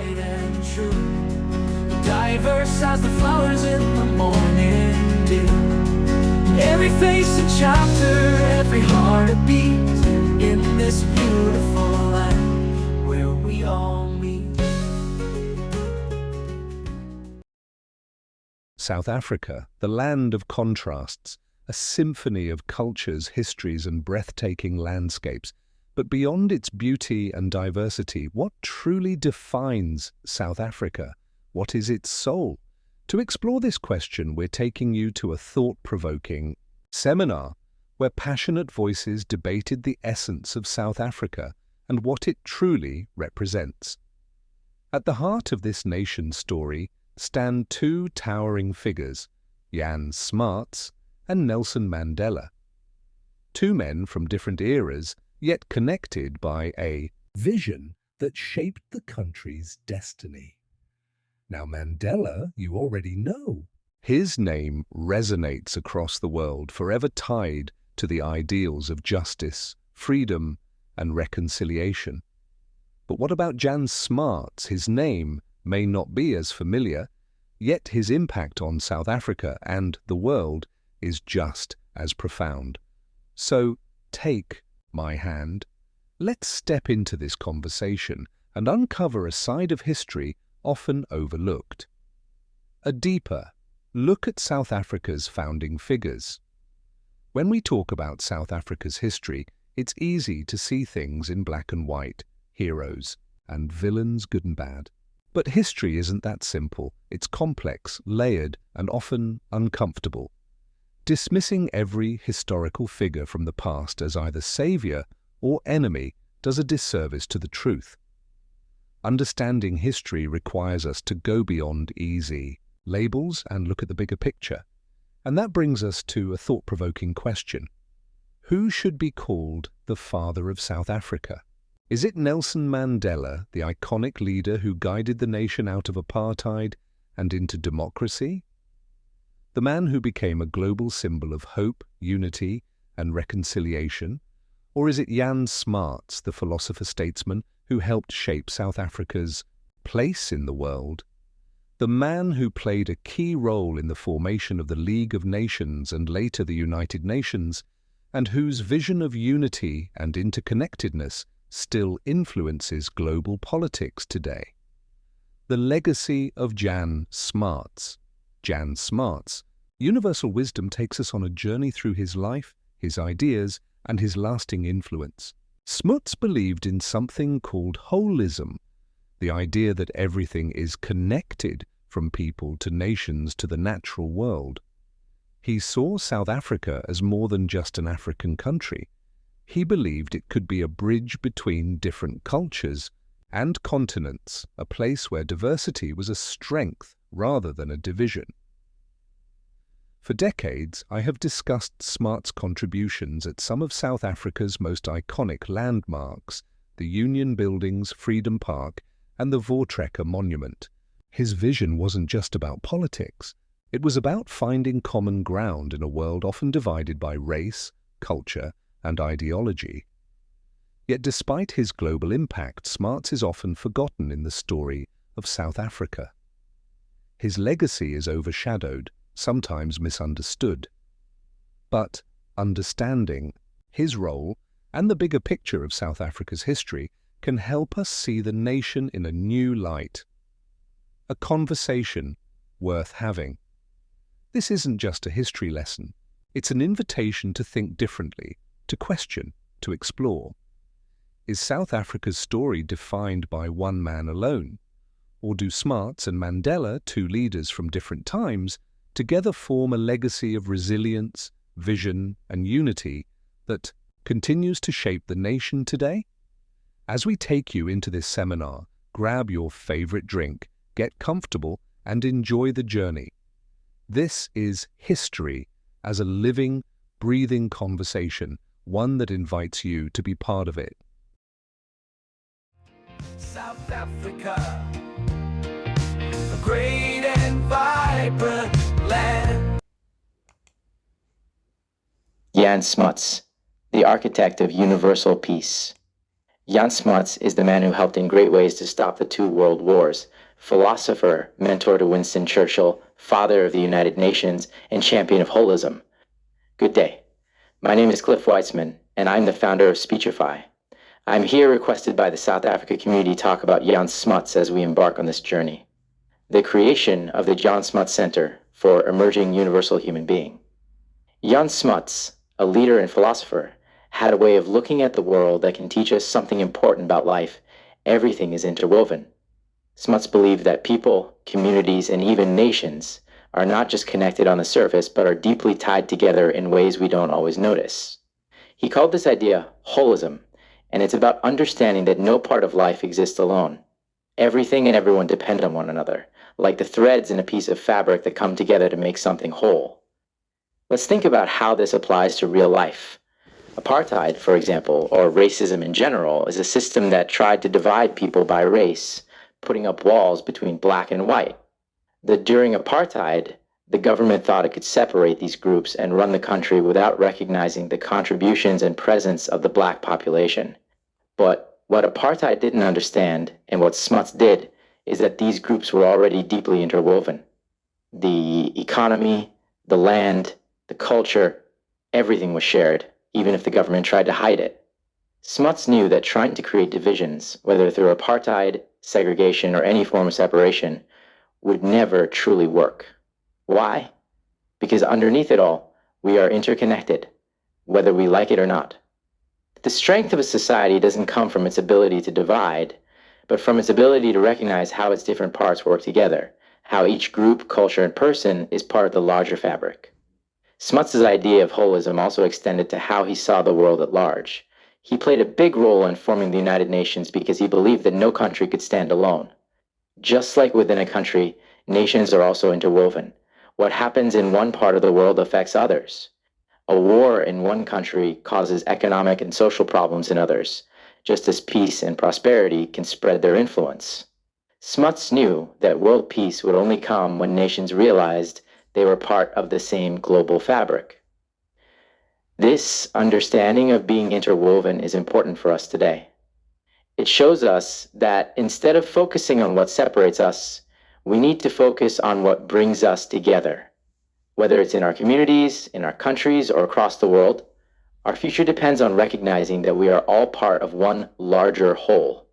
right and true, diverse as the flowers in the morning dew. Every face a chapter, every heart a beat, in this beautiful land where we all meet. South Africa, the land of contrasts, a symphony of cultures, histories, and breathtaking landscapes. But beyond its beauty and diversity, what truly defines South Africa? What is its soul? To explore this question, we're taking you to a thought-provoking seminar where passionate voices debated the essence of South Africa and what it truly represents. At the heart of this nation's story stand two towering figures, Jan Smuts and Nelson Mandela. Two men from different eras, yet connected by a vision that shaped the country's destiny. Now Mandela, you already know. His name resonates across the world, forever tied to the ideals of justice, freedom, and reconciliation. But what about Jan Smuts? His name may not be as familiar, yet his impact on South Africa and the world is just as profound. So take my hand. Let's step into this conversation and uncover a side of history often overlooked. A deeper look at South Africa's founding figures. When we talk about South Africa's history, it's easy to see things in black and white, heroes and villains, good and bad. But history isn't that simple. It's complex, layered, and often uncomfortable. Dismissing every historical figure from the past as either savior or enemy does a disservice to the truth. Understanding history requires us to go beyond easy labels and look at the bigger picture. And that brings us to a thought-provoking question. Who should be called the father of South Africa? Is it Nelson Mandela, the iconic leader who guided the nation out of apartheid and into democracy? The man who became a global symbol of hope, unity, and reconciliation? Or is it Jan Smuts, the philosopher-statesman who helped shape South Africa's place in the world? The man who played a key role in the formation of the League of Nations and later the United Nations, and whose vision of unity and interconnectedness still influences global politics today. The legacy of Jan Smuts. Jan Smuts. Universal wisdom takes us on a journey through his life, his ideas, and his lasting influence. Smuts believed in something called holism, the idea that everything is connected, from people to nations to the natural world. He saw South Africa as more than just an African country. He believed it could be a bridge between different cultures and continents, a place where diversity was a strength rather than a division. For decades, I have discussed Smuts' contributions at some of South Africa's most iconic landmarks, the Union Buildings, Freedom Park, and the Voortrekker Monument. His vision wasn't just about politics. It was about finding common ground in a world often divided by race, culture, and ideology. Yet despite his global impact, Smuts is often forgotten in the story of South Africa. His legacy is overshadowed, sometimes misunderstood. But understanding his role and the bigger picture of South Africa's history can help us see the nation in a new light. A conversation worth having. This isn't just a history lesson. It's an invitation to think differently, to question, to explore. Is South Africa's story defined by one man alone? Or do Smuts and Mandela, two leaders from different times, together form a legacy of resilience, vision, and unity that continues to shape the nation today? As we take you into this seminar, grab your favorite drink, get comfortable, and enjoy the journey. This is history as a living, breathing conversation, one that invites you to be part of it. South Africa, a great and vibrant land. Jan Smuts, the architect of universal peace. Jan Smuts is the man who helped in great ways to stop the two world wars, philosopher, mentor to Winston Churchill, father of the United Nations, and champion of holism. Good day. My name is Cliff Weitzman, and I'm the founder of Speechify. I'm here requested by the South Africa community to talk about Jan Smuts as we embark on this journey. The creation of the Jan Smuts Center for Emerging Universal Human Being. Jan Smuts, a leader and philosopher, had a way of looking at the world that can teach us something important about life. Everything is interwoven. Smuts believed that people, communities, and even nations are not just connected on the surface, but are deeply tied together in ways we don't always notice. He called this idea holism, and it's about understanding that no part of life exists alone. Everything and everyone depend on one another, like the threads in a piece of fabric that come together to make something whole. Let's think about how this applies to real life. Apartheid, for example, or racism in general, is a system that tried to divide people by race, putting up walls between black and white. During apartheid, the government thought it could separate these groups and run the country without recognizing the contributions and presence of the black population. But what apartheid didn't understand, and what Smuts did, is that these groups were already deeply interwoven. The economy, the land, the culture, everything was shared, even if the government tried to hide it. Smuts knew that trying to create divisions, whether through apartheid, segregation, or any form of separation, would never truly work. Why? Because underneath it all, we are interconnected, whether we like it or not. The strength of a society doesn't come from its ability to divide, but from its ability to recognize how its different parts work together, how each group, culture, and person is part of the larger fabric. Smuts' idea of holism also extended to how he saw the world at large. He played a big role in forming the United Nations because he believed that no country could stand alone. Just like within a country, nations are also interwoven. What happens in one part of the world affects others. A war in one country causes economic and social problems in others, just as peace and prosperity can spread their influence. Smuts knew that world peace would only come when nations realized they were part of the same global fabric. This understanding of being interwoven is important for us today. It shows us that instead of focusing on what separates us, we need to focus on what brings us together. Whether it's in our communities, in our countries, or across the world, our future depends on recognizing that we are all part of one larger whole.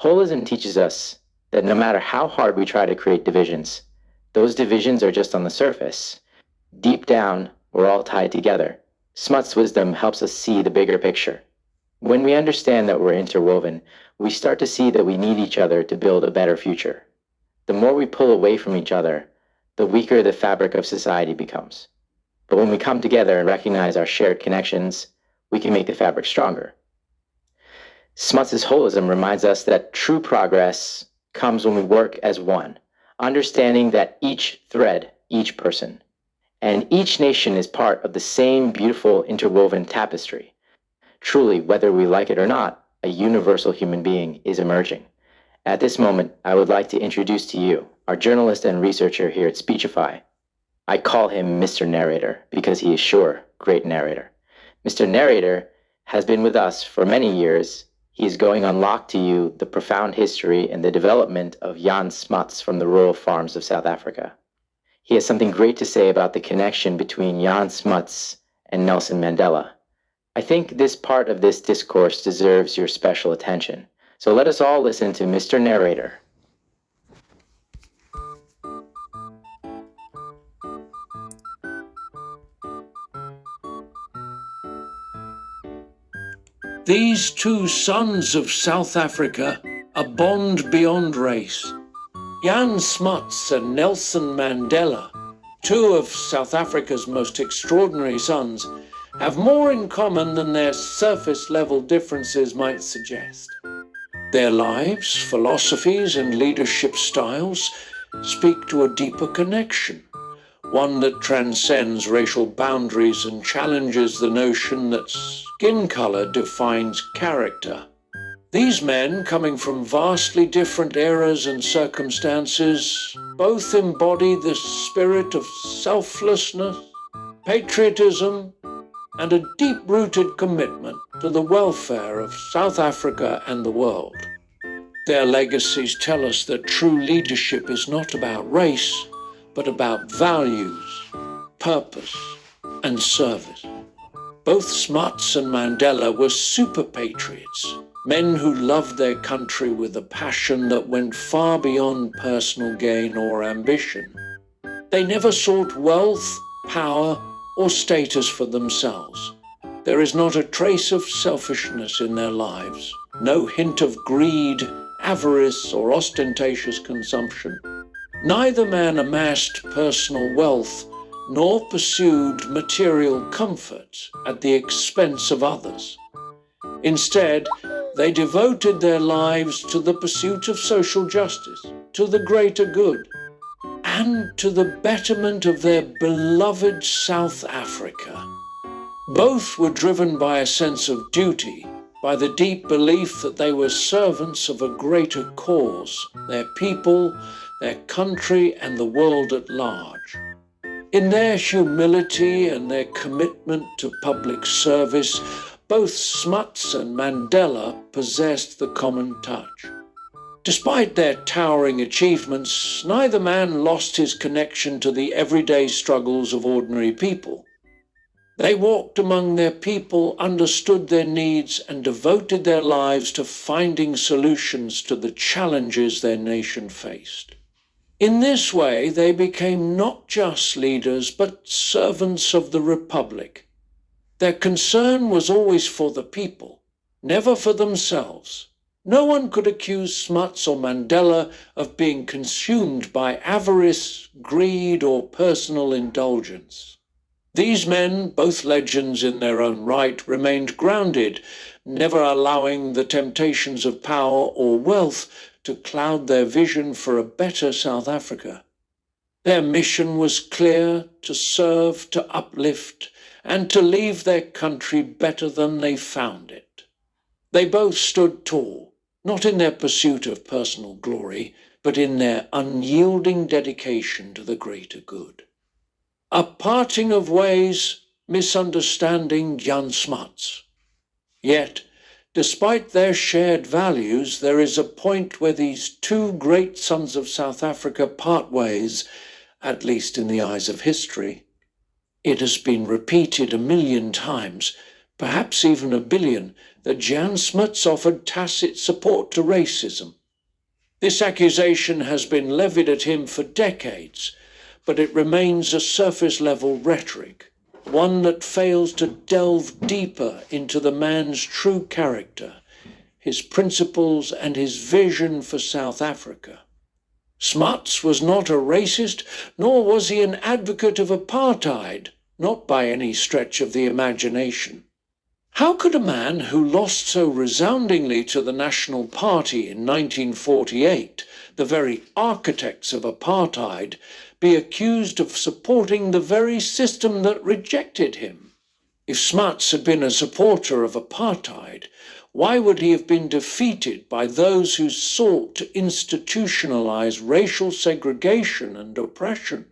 Holism teaches us that no matter how hard we try to create divisions, those divisions are just on the surface. Deep down, we're all tied together. Smuts' wisdom helps us see the bigger picture. When we understand that we're interwoven, we start to see that we need each other to build a better future. The more we pull away from each other, the weaker the fabric of society becomes. But when we come together and recognize our shared connections, we can make the fabric stronger. Smuts' holism reminds us that true progress comes when we work as one, understanding that each thread, each person, and each nation is part of the same beautiful interwoven tapestry. Truly, whether we like it or not, a universal human being is emerging. At this moment, I would like to introduce to you our journalist and researcher here at Speechify. I call him Mr. Narrator because he is sure great narrator. Mr. Narrator has been with us for many years. He is going to unlock to you the profound history and the development of Jan Smuts from the rural farms of South Africa. He has something great to say about the connection between Jan Smuts and Nelson Mandela. I think this part of this discourse deserves your special attention. So let us all listen to Mr. Narrator. These two sons of South Africa, a bond beyond race. Jan Smuts and Nelson Mandela, two of South Africa's most extraordinary sons, have more in common than their surface-level differences might suggest. Their lives, philosophies, and leadership styles speak to a deeper connection, one that transcends racial boundaries and challenges the notion that skin color defines character. These men, coming from vastly different eras and circumstances, both embody the spirit of selflessness, patriotism, and a deep-rooted commitment to the welfare of South Africa and the world. Their legacies tell us that true leadership is not about race, but about values, purpose, and service. Both Smuts and Mandela were super patriots, men who loved their country with a passion that went far beyond personal gain or ambition. They never sought wealth, power, or status for themselves. There is not a trace of selfishness in their lives, no hint of greed, avarice, or ostentatious consumption. Neither man amassed personal wealth nor pursued material comfort at the expense of others. Instead, they devoted their lives to the pursuit of social justice, to the greater good, and to the betterment of their beloved South Africa. Both were driven by a sense of duty, by the deep belief that they were servants of a greater cause, their people, their country, and the world at large. In their humility and their commitment to public service, both Smuts and Mandela possessed the common touch. Despite their towering achievements, neither man lost his connection to the everyday struggles of ordinary people. They walked among their people, understood their needs, and devoted their lives to finding solutions to the challenges their nation faced. In this way, they became not just leaders, but servants of the Republic. Their concern was always for the people, never for themselves. No one could accuse Smuts or Mandela of being consumed by avarice, greed, or personal indulgence. These men, both legends in their own right, remained grounded, never allowing the temptations of power or wealth to cloud their vision for a better South Africa. Their mission was clear: to serve, to uplift, and to leave their country better than they found it. They both stood tall, not in their pursuit of personal glory, but in their unyielding dedication to the greater good. A parting of ways, misunderstanding Jan Smuts. Yet, despite their shared values, there is a point where these two great sons of South Africa part ways, at least in the eyes of history. It has been repeated 1,000,000 times, perhaps even 1,000,000,000, that Jan Smuts offered tacit support to racism. This accusation has been levied at him for decades, but it remains a surface-level rhetoric, one that fails to delve deeper into the man's true character, his principles, and his vision for South Africa. Smuts was not a racist, nor was he an advocate of apartheid, not by any stretch of the imagination. How could a man who lost so resoundingly to the National Party in 1948, the very architects of apartheid, be accused of supporting the very system that rejected him? If Smuts had been a supporter of apartheid, why would he have been defeated by those who sought to institutionalize racial segregation and oppression?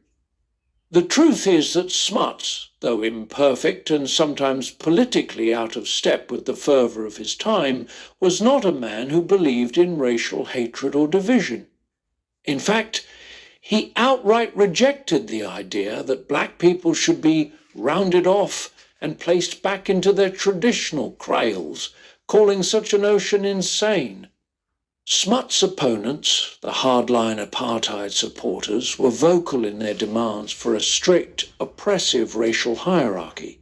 The truth is that Smuts, though imperfect and sometimes politically out of step with the fervour of his time, was not a man who believed in racial hatred or division. In fact, he outright rejected the idea that black people should be rounded off and placed back into their traditional kraals, calling such a notion insane. Smuts' opponents, the hardline apartheid supporters, were vocal in their demands for a strict, oppressive racial hierarchy.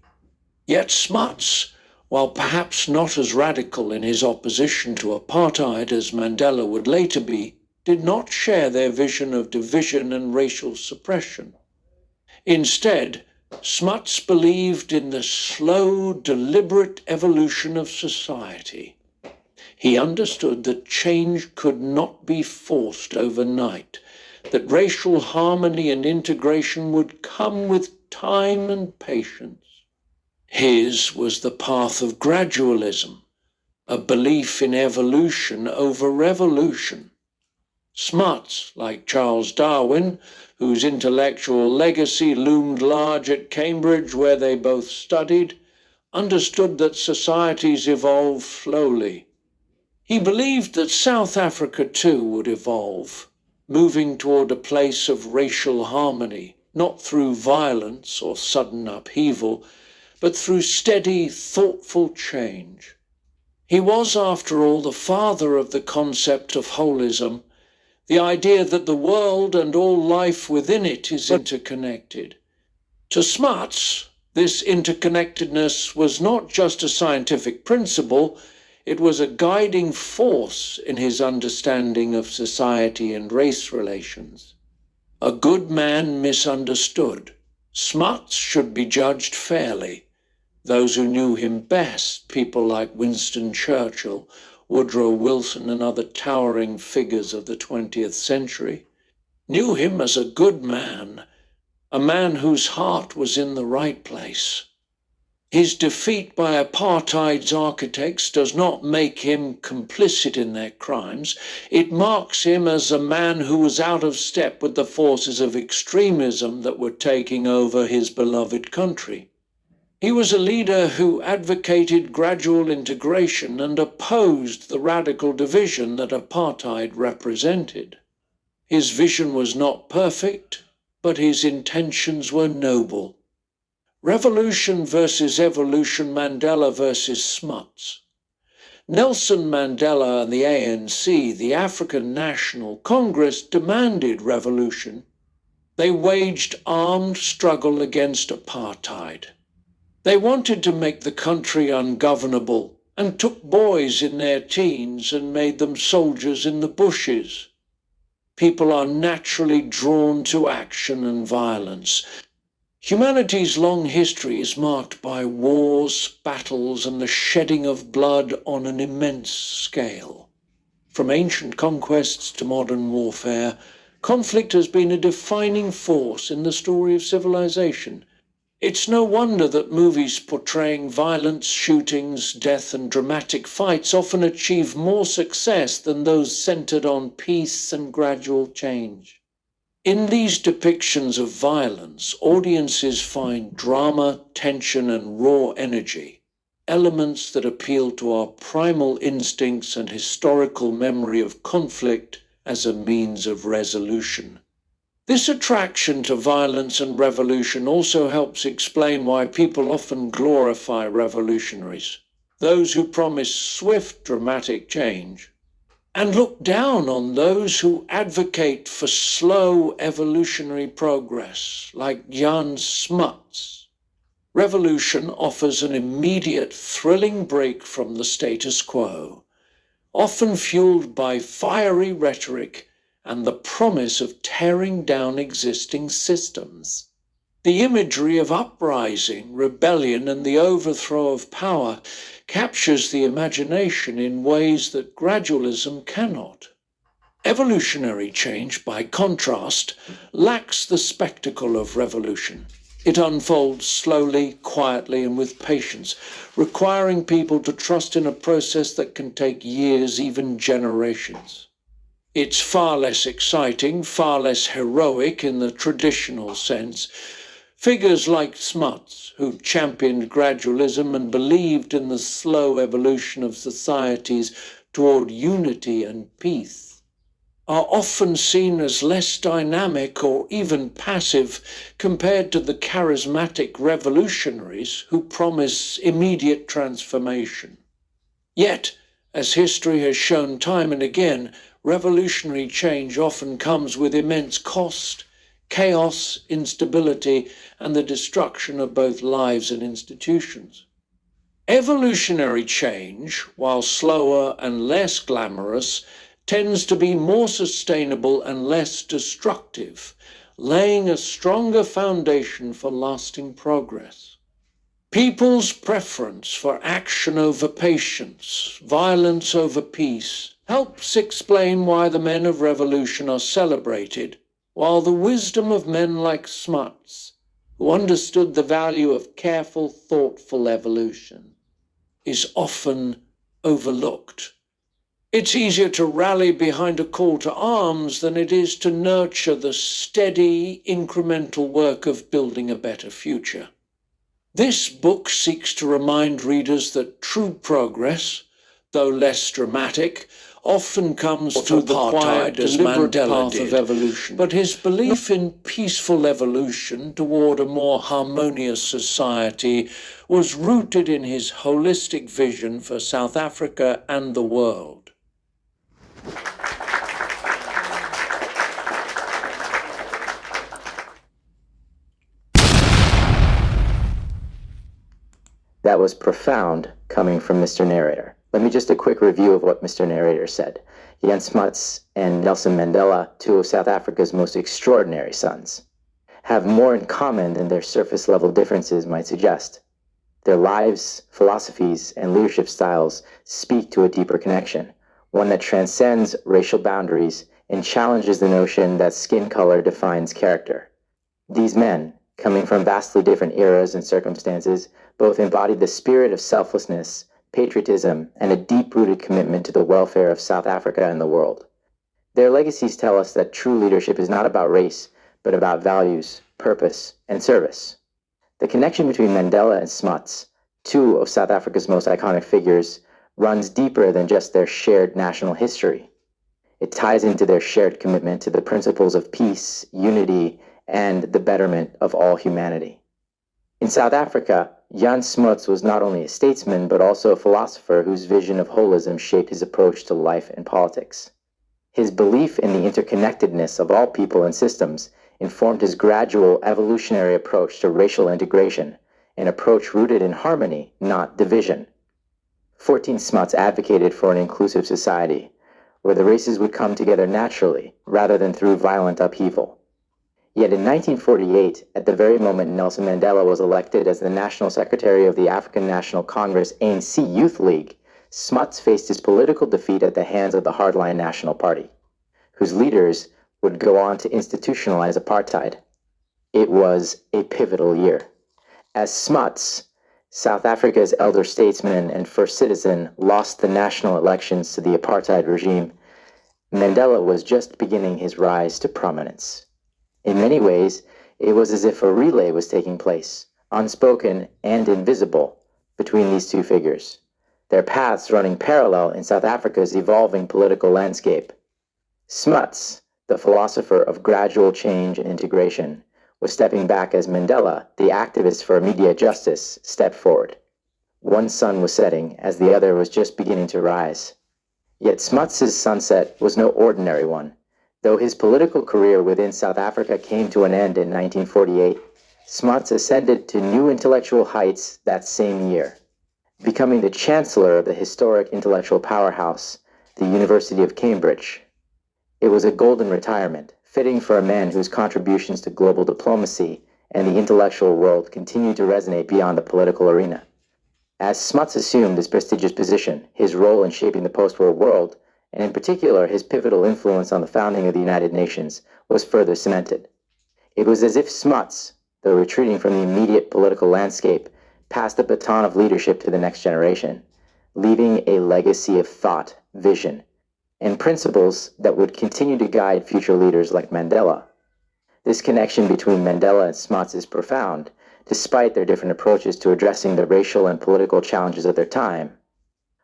Yet Smuts, while perhaps not as radical in his opposition to apartheid as Mandela would later be, did not share their vision of division and racial suppression. Instead, Smuts believed in the slow, deliberate evolution of society. He understood that change could not be forced overnight, that racial harmony and integration would come with time and patience. His was the path of gradualism, a belief in evolution over revolution. Smuts, like Charles Darwin, whose intellectual legacy loomed large at Cambridge, where they both studied, understood that societies evolve slowly. He believed that South Africa too would evolve, moving toward a place of racial harmony, not through violence or sudden upheaval, but through steady, thoughtful change. He was, after all, the father of the concept of holism, the idea that the world and all life within it is interconnected. To Smuts, this interconnectedness was not just a scientific principle, it was a guiding force in his understanding of society and race relations. A good man misunderstood. Smuts should be judged fairly. Those who knew him best, people like Winston Churchill, Woodrow Wilson, and other towering figures of the 20th century, knew him as a good man, a man whose heart was in the right place. His defeat by apartheid's architects does not make him complicit in their crimes. It marks him as a man who was out of step with the forces of extremism that were taking over his beloved country. He was a leader who advocated gradual integration and opposed the radical division that apartheid represented. His vision was not perfect, but his intentions were noble. Revolution versus evolution, Mandela versus Smuts. Nelson Mandela and the ANC, the African National Congress, demanded revolution. They waged armed struggle against apartheid. They wanted to make the country ungovernable and took boys in their teens and made them soldiers in the bushes. People are naturally drawn to action and violence. Humanity's long history is marked by wars, battles, and the shedding of blood on an immense scale. From ancient conquests to modern warfare, conflict has been a defining force in the story of civilization. It's no wonder that movies portraying violence, shootings, death, and dramatic fights often achieve more success than those centered on peace and gradual change. In these depictions of violence, audiences find drama, tension, and raw energy, elements that appeal to our primal instincts and historical memory of conflict as a means of resolution. This attraction to violence and revolution also helps explain why people often glorify revolutionaries, those who promise swift, dramatic change, and look down on those who advocate for slow evolutionary progress, like Jan Smuts. Revolution offers an immediate, thrilling break from the status quo, often fueled by fiery rhetoric and the promise of tearing down existing systems. The imagery of uprising, rebellion, and the overthrow of power captures the imagination in ways that gradualism cannot. Evolutionary change, by contrast, lacks the spectacle of revolution. It unfolds slowly, quietly, and with patience, requiring people to trust in a process that can take years, even generations. It's far less exciting, far less heroic in the traditional sense. Figures like Smuts, who championed gradualism and believed in the slow evolution of societies toward unity and peace, are often seen as less dynamic or even passive compared to the charismatic revolutionaries who promise immediate transformation. Yet, as history has shown time and again, revolutionary change often comes with immense cost, chaos, instability, and the destruction of both lives and institutions. Evolutionary change, while slower and less glamorous, tends to be more sustainable and less destructive, laying a stronger foundation for lasting progress. People's preference for action over patience, violence over peace, helps explain why the men of revolution are celebrated, while the wisdom of men like Smuts, who understood the value of careful, thoughtful evolution, is often overlooked. It's easier to rally behind a call to arms than it is to nurture the steady, incremental work of building a better future. This book seeks to remind readers that true progress, though less dramatic, often comes through the quiet, deliberate path of evolution. But his belief in peaceful evolution toward a more harmonious society was rooted in his holistic vision for South Africa and the world. That was profound coming from Mr. Narrator. Let me just a quick review of what Mr. Narrator said. Jan Smuts and Nelson Mandela, two of South Africa's most extraordinary sons, have more in common than their surface-level differences might suggest. Their lives, philosophies, and leadership styles speak to a deeper connection, one that transcends racial boundaries and challenges the notion that skin color defines character. These men, coming from vastly different eras and circumstances, both embodied the spirit of selflessness, patriotism, and a deep-rooted commitment to the welfare of South Africa and the world. Their legacies tell us that true leadership is not about race, but about values, purpose, and service. The connection between Mandela and Smuts, two of South Africa's most iconic figures, runs deeper than just their shared national history. It ties into their shared commitment to the principles of peace, unity, and the betterment of all humanity. In South Africa, Jan Smuts was not only a statesman, but also a philosopher whose vision of holism shaped his approach to life and politics. His belief in the interconnectedness of all people and systems informed his gradual evolutionary approach to racial integration, an approach rooted in harmony, not division. 14 Smuts advocated for an inclusive society, where the races would come together naturally, rather than through violent upheaval. Yet in 1948, at the very moment Nelson Mandela was elected as the National Secretary of the African National Congress ANC Youth League, Smuts faced his political defeat at the hands of the hardline National Party, whose leaders would go on to institutionalize apartheid. It was a pivotal year. As Smuts, South Africa's elder statesman and first citizen, lost the national elections to the apartheid regime, Mandela was just beginning his rise to prominence. In many ways, it was as if a relay was taking place, unspoken and invisible, between these two figures, their paths running parallel in South Africa's evolving political landscape. Smuts, the philosopher of gradual change and integration, was stepping back as Mandela, the activist for immediate justice, stepped forward. One sun was setting as the other was just beginning to rise. Yet Smuts' sunset was no ordinary one. Though his political career within South Africa came to an end in 1948, Smuts ascended to new intellectual heights that same year, becoming the chancellor of the historic intellectual powerhouse, the University of Cambridge. It was a golden retirement, fitting for a man whose contributions to global diplomacy and the intellectual world continued to resonate beyond the political arena. As Smuts assumed this prestigious position, his role in shaping the post-war world, and in particular his pivotal influence on the founding of the United Nations, was further cemented. It was as if Smuts, though retreating from the immediate political landscape, passed the baton of leadership to the next generation, leaving a legacy of thought, vision, and principles that would continue to guide future leaders like Mandela. This connection between Mandela and Smuts is profound, despite their different approaches to addressing the racial and political challenges of their time.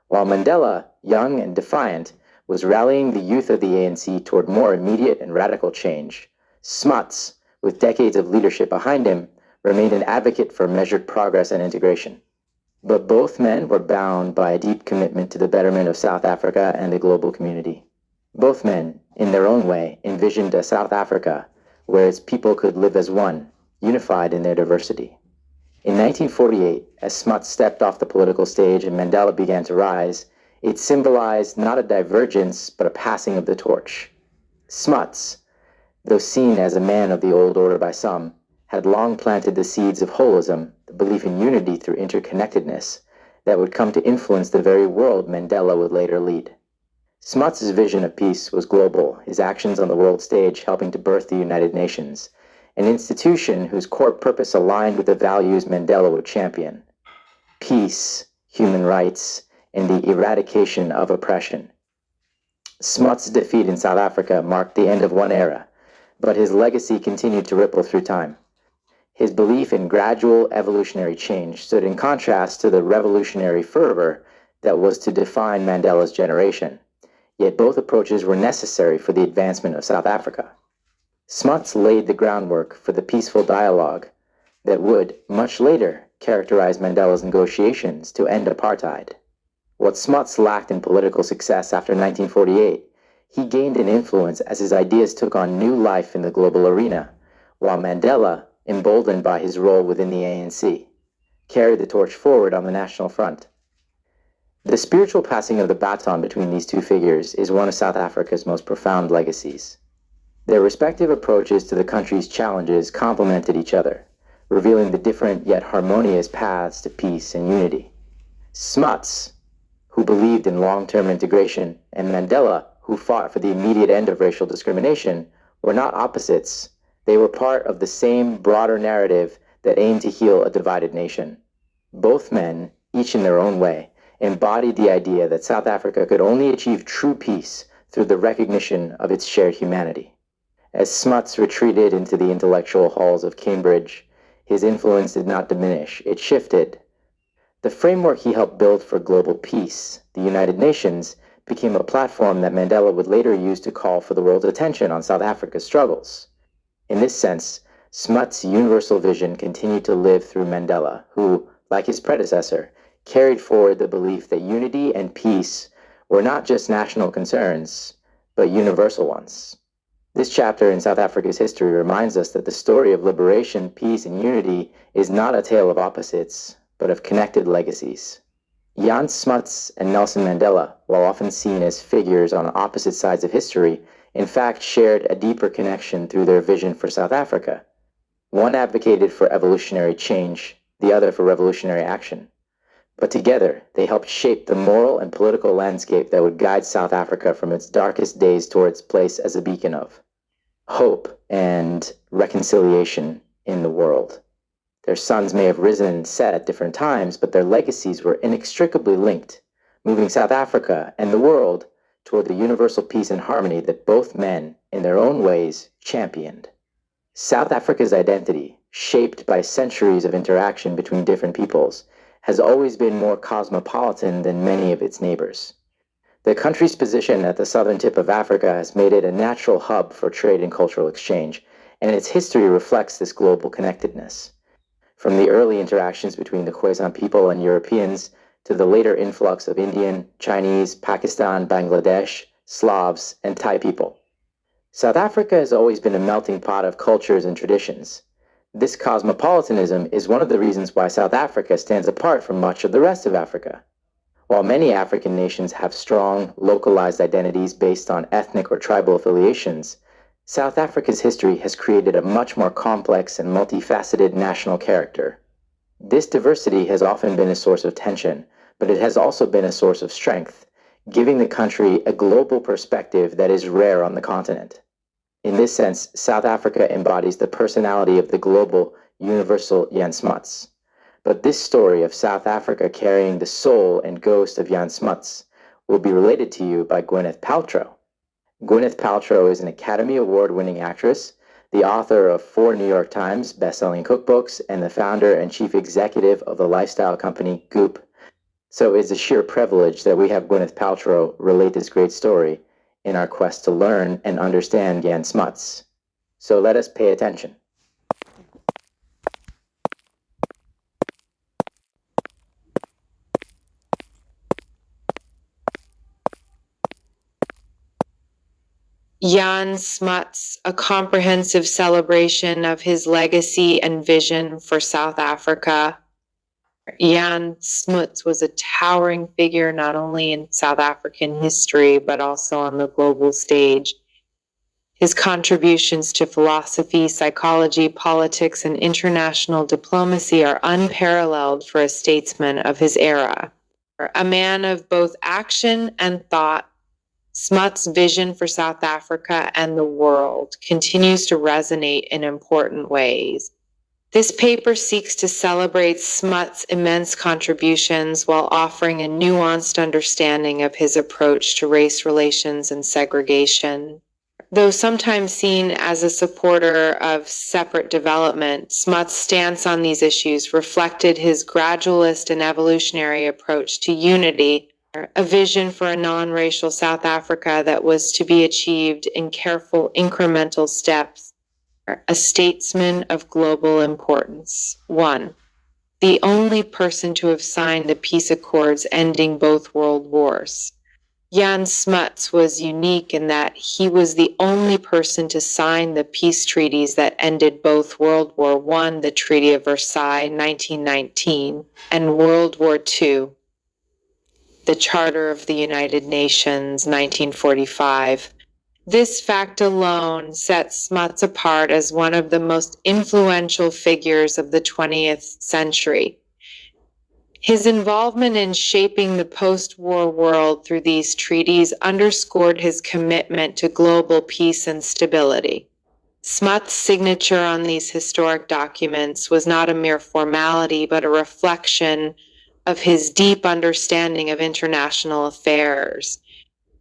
While Mandela, young and defiant, was rallying the youth of the ANC toward more immediate and radical change, Smuts, with decades of leadership behind him, remained an advocate for measured progress and integration. But both men were bound by a deep commitment to the betterment of South Africa and the global community. Both men, in their own way, envisioned a South Africa where its people could live as one, unified in their diversity. In 1948, as Smuts stepped off the political stage and Mandela began to rise, it symbolized not a divergence, but a passing of the torch. Smuts, though seen as a man of the old order by some, had long planted the seeds of holism, the belief in unity through interconnectedness, that would come to influence the very world Mandela would later lead. Smuts' vision of peace was global, his actions on the world stage helping to birth the United Nations, an institution whose core purpose aligned with the values Mandela would champion: peace, human rights, and the eradication of oppression. Smuts' defeat in South Africa marked the end of one era, but his legacy continued to ripple through time. His belief in gradual evolutionary change stood in contrast to the revolutionary fervor that was to define Mandela's generation. Yet both approaches were necessary for the advancement of South Africa. Smuts laid the groundwork for the peaceful dialogue that would, much later, characterize Mandela's negotiations to end apartheid. What Smuts lacked in political success after 1948, he gained in influence as his ideas took on new life in the global arena, while Mandela, emboldened by his role within the ANC, carried the torch forward on the national front. The spiritual passing of the baton between these two figures is one of South Africa's most profound legacies. Their respective approaches to the country's challenges complemented each other, revealing the different yet harmonious paths to peace and unity. Smuts, who believed in long-term integration, and Mandela, who fought for the immediate end of racial discrimination, were not opposites. They were part of the same broader narrative that aimed to heal a divided nation. Both men, each in their own way, embodied the idea that South Africa could only achieve true peace through the recognition of its shared humanity. As Smuts retreated into the intellectual halls of Cambridge, his influence did not diminish, it shifted. The framework he helped build for global peace, the United Nations, became a platform that Mandela would later use to call for the world's attention on South Africa's struggles. In this sense, Smuts' universal vision continued to live through Mandela, who, like his predecessor, carried forward the belief that unity and peace were not just national concerns, but universal ones. This chapter in South Africa's history reminds us that the story of liberation, peace, and unity is not a tale of opposites, but of connected legacies. Jan Smuts and Nelson Mandela, while often seen as figures on opposite sides of history, in fact shared a deeper connection through their vision for South Africa. One advocated for evolutionary change, the other for revolutionary action. But together, they helped shape the moral and political landscape that would guide South Africa from its darkest days toward its place as a beacon of hope and reconciliation in the world. Their suns may have risen and set at different times, but their legacies were inextricably linked, moving South Africa and the world toward the universal peace and harmony that both men, in their own ways, championed. South Africa's identity, shaped by centuries of interaction between different peoples, has always been more cosmopolitan than many of its neighbors. The country's position at the southern tip of Africa has made it a natural hub for trade and cultural exchange, and its history reflects this global connectedness. From the early interactions between the Khoisan people and Europeans to the later influx of Indian, Chinese, Pakistan, Bangladesh, Slavs, and Thai people. South Africa has always been a melting pot of cultures and traditions. This cosmopolitanism is one of the reasons why South Africa stands apart from much of the rest of Africa. While many African nations have strong, localized identities based on ethnic or tribal affiliations, South Africa's history has created a much more complex and multifaceted national character. This diversity has often been a source of tension, but it has also been a source of strength, giving the country a global perspective that is rare on the continent. In this sense, South Africa embodies the personality of the global, universal Jan Smuts. But this story of South Africa carrying the soul and ghost of Jan Smuts will be related to you by Gwyneth Paltrow. Gwyneth Paltrow is an Academy Award-winning actress, the author of 4 New York Times best-selling cookbooks, and the founder and chief executive of the lifestyle company Goop. So it's a sheer privilege that we have Gwyneth Paltrow relate this great story in our quest to learn and understand Jan Smuts. So let us pay attention. Jan Smuts, a comprehensive celebration of his legacy and vision for South Africa. Jan Smuts was a towering figure not only in South African history, but also on the global stage. His contributions to philosophy, psychology, politics, and international diplomacy are unparalleled for a statesman of his era. A man of both action and thought, Smuts' vision for South Africa and the world continues to resonate in important ways. This paper seeks to celebrate Smuts' immense contributions while offering a nuanced understanding of his approach to race relations and segregation. Though sometimes seen as a supporter of separate development, Smuts' stance on these issues reflected his gradualist and evolutionary approach to unity, a vision for a non-racial South Africa that was to be achieved in careful incremental steps. A statesman of global importance. 1. The only person to have signed the peace accords ending both world wars. Jan Smuts was unique in that he was the only person to sign the peace treaties that ended both World War I, the Treaty of Versailles, 1919, and World War II, the Charter of the United Nations, 1945. This fact alone sets Smuts apart as one of the most influential figures of the 20th century. His involvement in shaping the post-war world through these treaties underscored his commitment to global peace and stability. Smuts' signature on these historic documents was not a mere formality, but a reflection of his deep understanding of international affairs.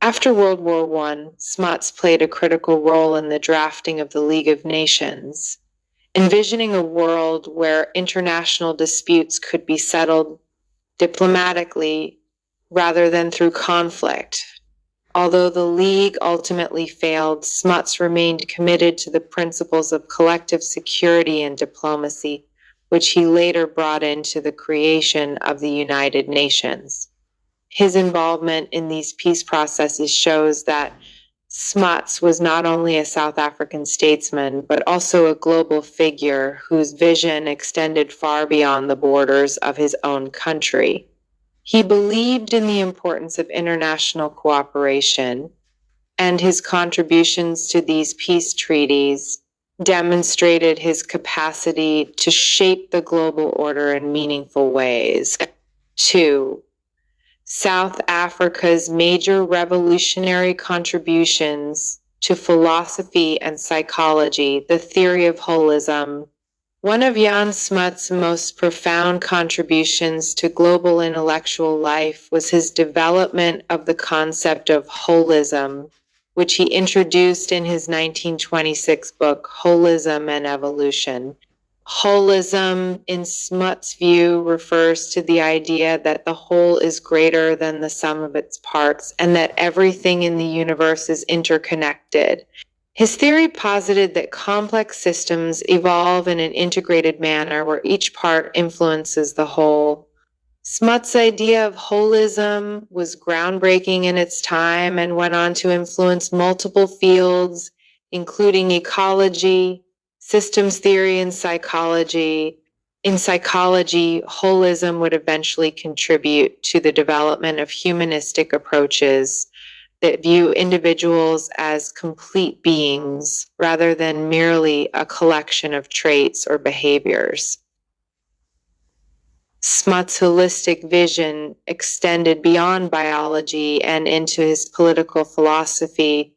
After World War I, Smuts played a critical role in the drafting of the League of Nations, envisioning a world where international disputes could be settled diplomatically rather than through conflict. Although the League ultimately failed, Smuts remained committed to the principles of collective security and diplomacy, which he later brought into the creation of the United Nations. His involvement in these peace processes shows that Smuts was not only a South African statesman, but also a global figure whose vision extended far beyond the borders of his own country. He believed in the importance of international cooperation, and his contributions to these peace treaties demonstrated his capacity to shape the global order in meaningful ways. 2. South Africa's major revolutionary contributions to philosophy and psychology, the theory of holism. One of Jan Smuts' most profound contributions to global intellectual life was his development of the concept of holism, which he introduced in his 1926 book, Holism and Evolution. Holism, in Smuts' view, refers to the idea that the whole is greater than the sum of its parts and that everything in the universe is interconnected. His theory posited that complex systems evolve in an integrated manner where each part influences the whole. Smuts' idea of holism was groundbreaking in its time and went on to influence multiple fields, including ecology, systems theory, and psychology. In psychology, holism would eventually contribute to the development of humanistic approaches that view individuals as complete beings rather than merely a collection of traits or behaviors. Smuts' holistic vision extended beyond biology and into his political philosophy,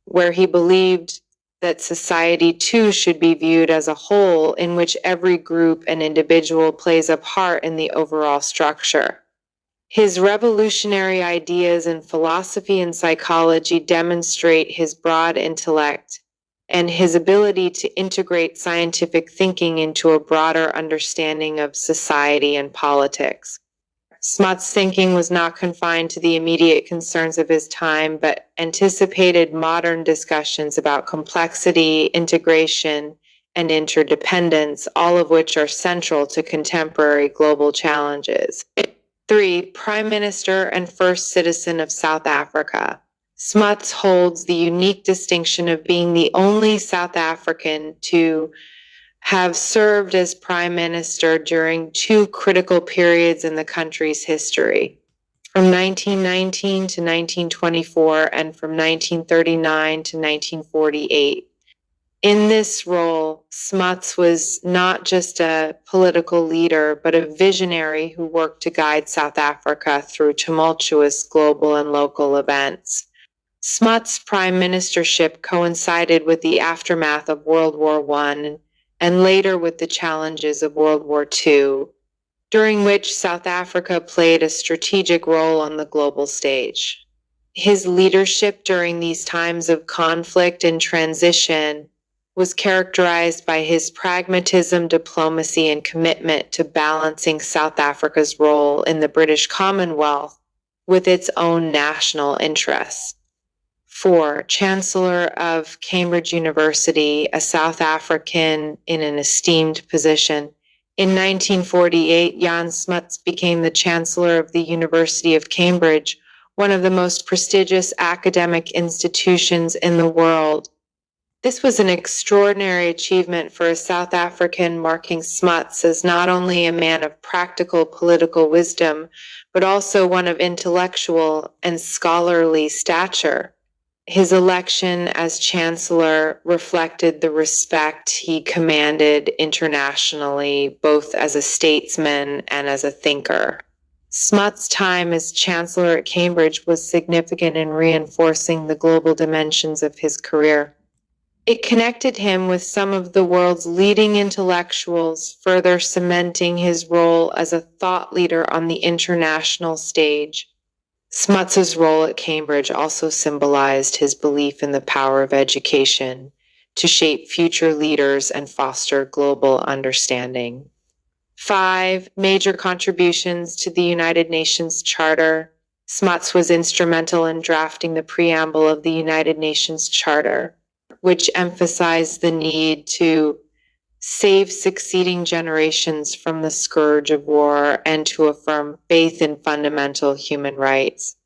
where he believed that society too should be viewed as a whole in which every group and individual plays a part in the overall structure. His revolutionary ideas in philosophy and psychology demonstrate his broad intellect and his ability to integrate scientific thinking into a broader understanding of society and politics. Smuts' thinking was not confined to the immediate concerns of his time, but anticipated modern discussions about complexity, integration, and interdependence, all of which are central to contemporary global challenges. 3. Prime Minister and first citizen of South Africa. Smuts holds the unique distinction of being the only South African to have served as prime minister during two critical periods in the country's history, from 1919 to 1924 and from 1939 to 1948. In this role, Smuts was not just a political leader, but a visionary who worked to guide South Africa through tumultuous global and local events. Smuts' prime ministership coincided with the aftermath of World War I and later with the challenges of World War II, during which South Africa played a strategic role on the global stage. His leadership during these times of conflict and transition was characterized by his pragmatism, diplomacy, and commitment to balancing South Africa's role in the British Commonwealth with its own national interests. 4. Chancellor of Cambridge University, a South African in an esteemed position. In 1948, Jan Smuts became the Chancellor of the University of Cambridge, one of the most prestigious academic institutions in the world. This was an extraordinary achievement for a South African, marking Smuts as not only a man of practical political wisdom, but also one of intellectual and scholarly stature. His election as chancellor reflected the respect he commanded internationally, both as a statesman and as a thinker. Smuts' time as chancellor at Cambridge was significant in reinforcing the global dimensions of his career. It connected him with some of the world's leading intellectuals, further cementing his role as a thought leader on the international stage. Smuts' role at Cambridge also symbolized his belief in the power of education to shape future leaders and foster global understanding. 5. Major contributions to the United Nations Charter. Smuts was instrumental in drafting the preamble of the United Nations Charter, which emphasized the need to save succeeding generations from the scourge of war and to affirm faith in fundamental human rights.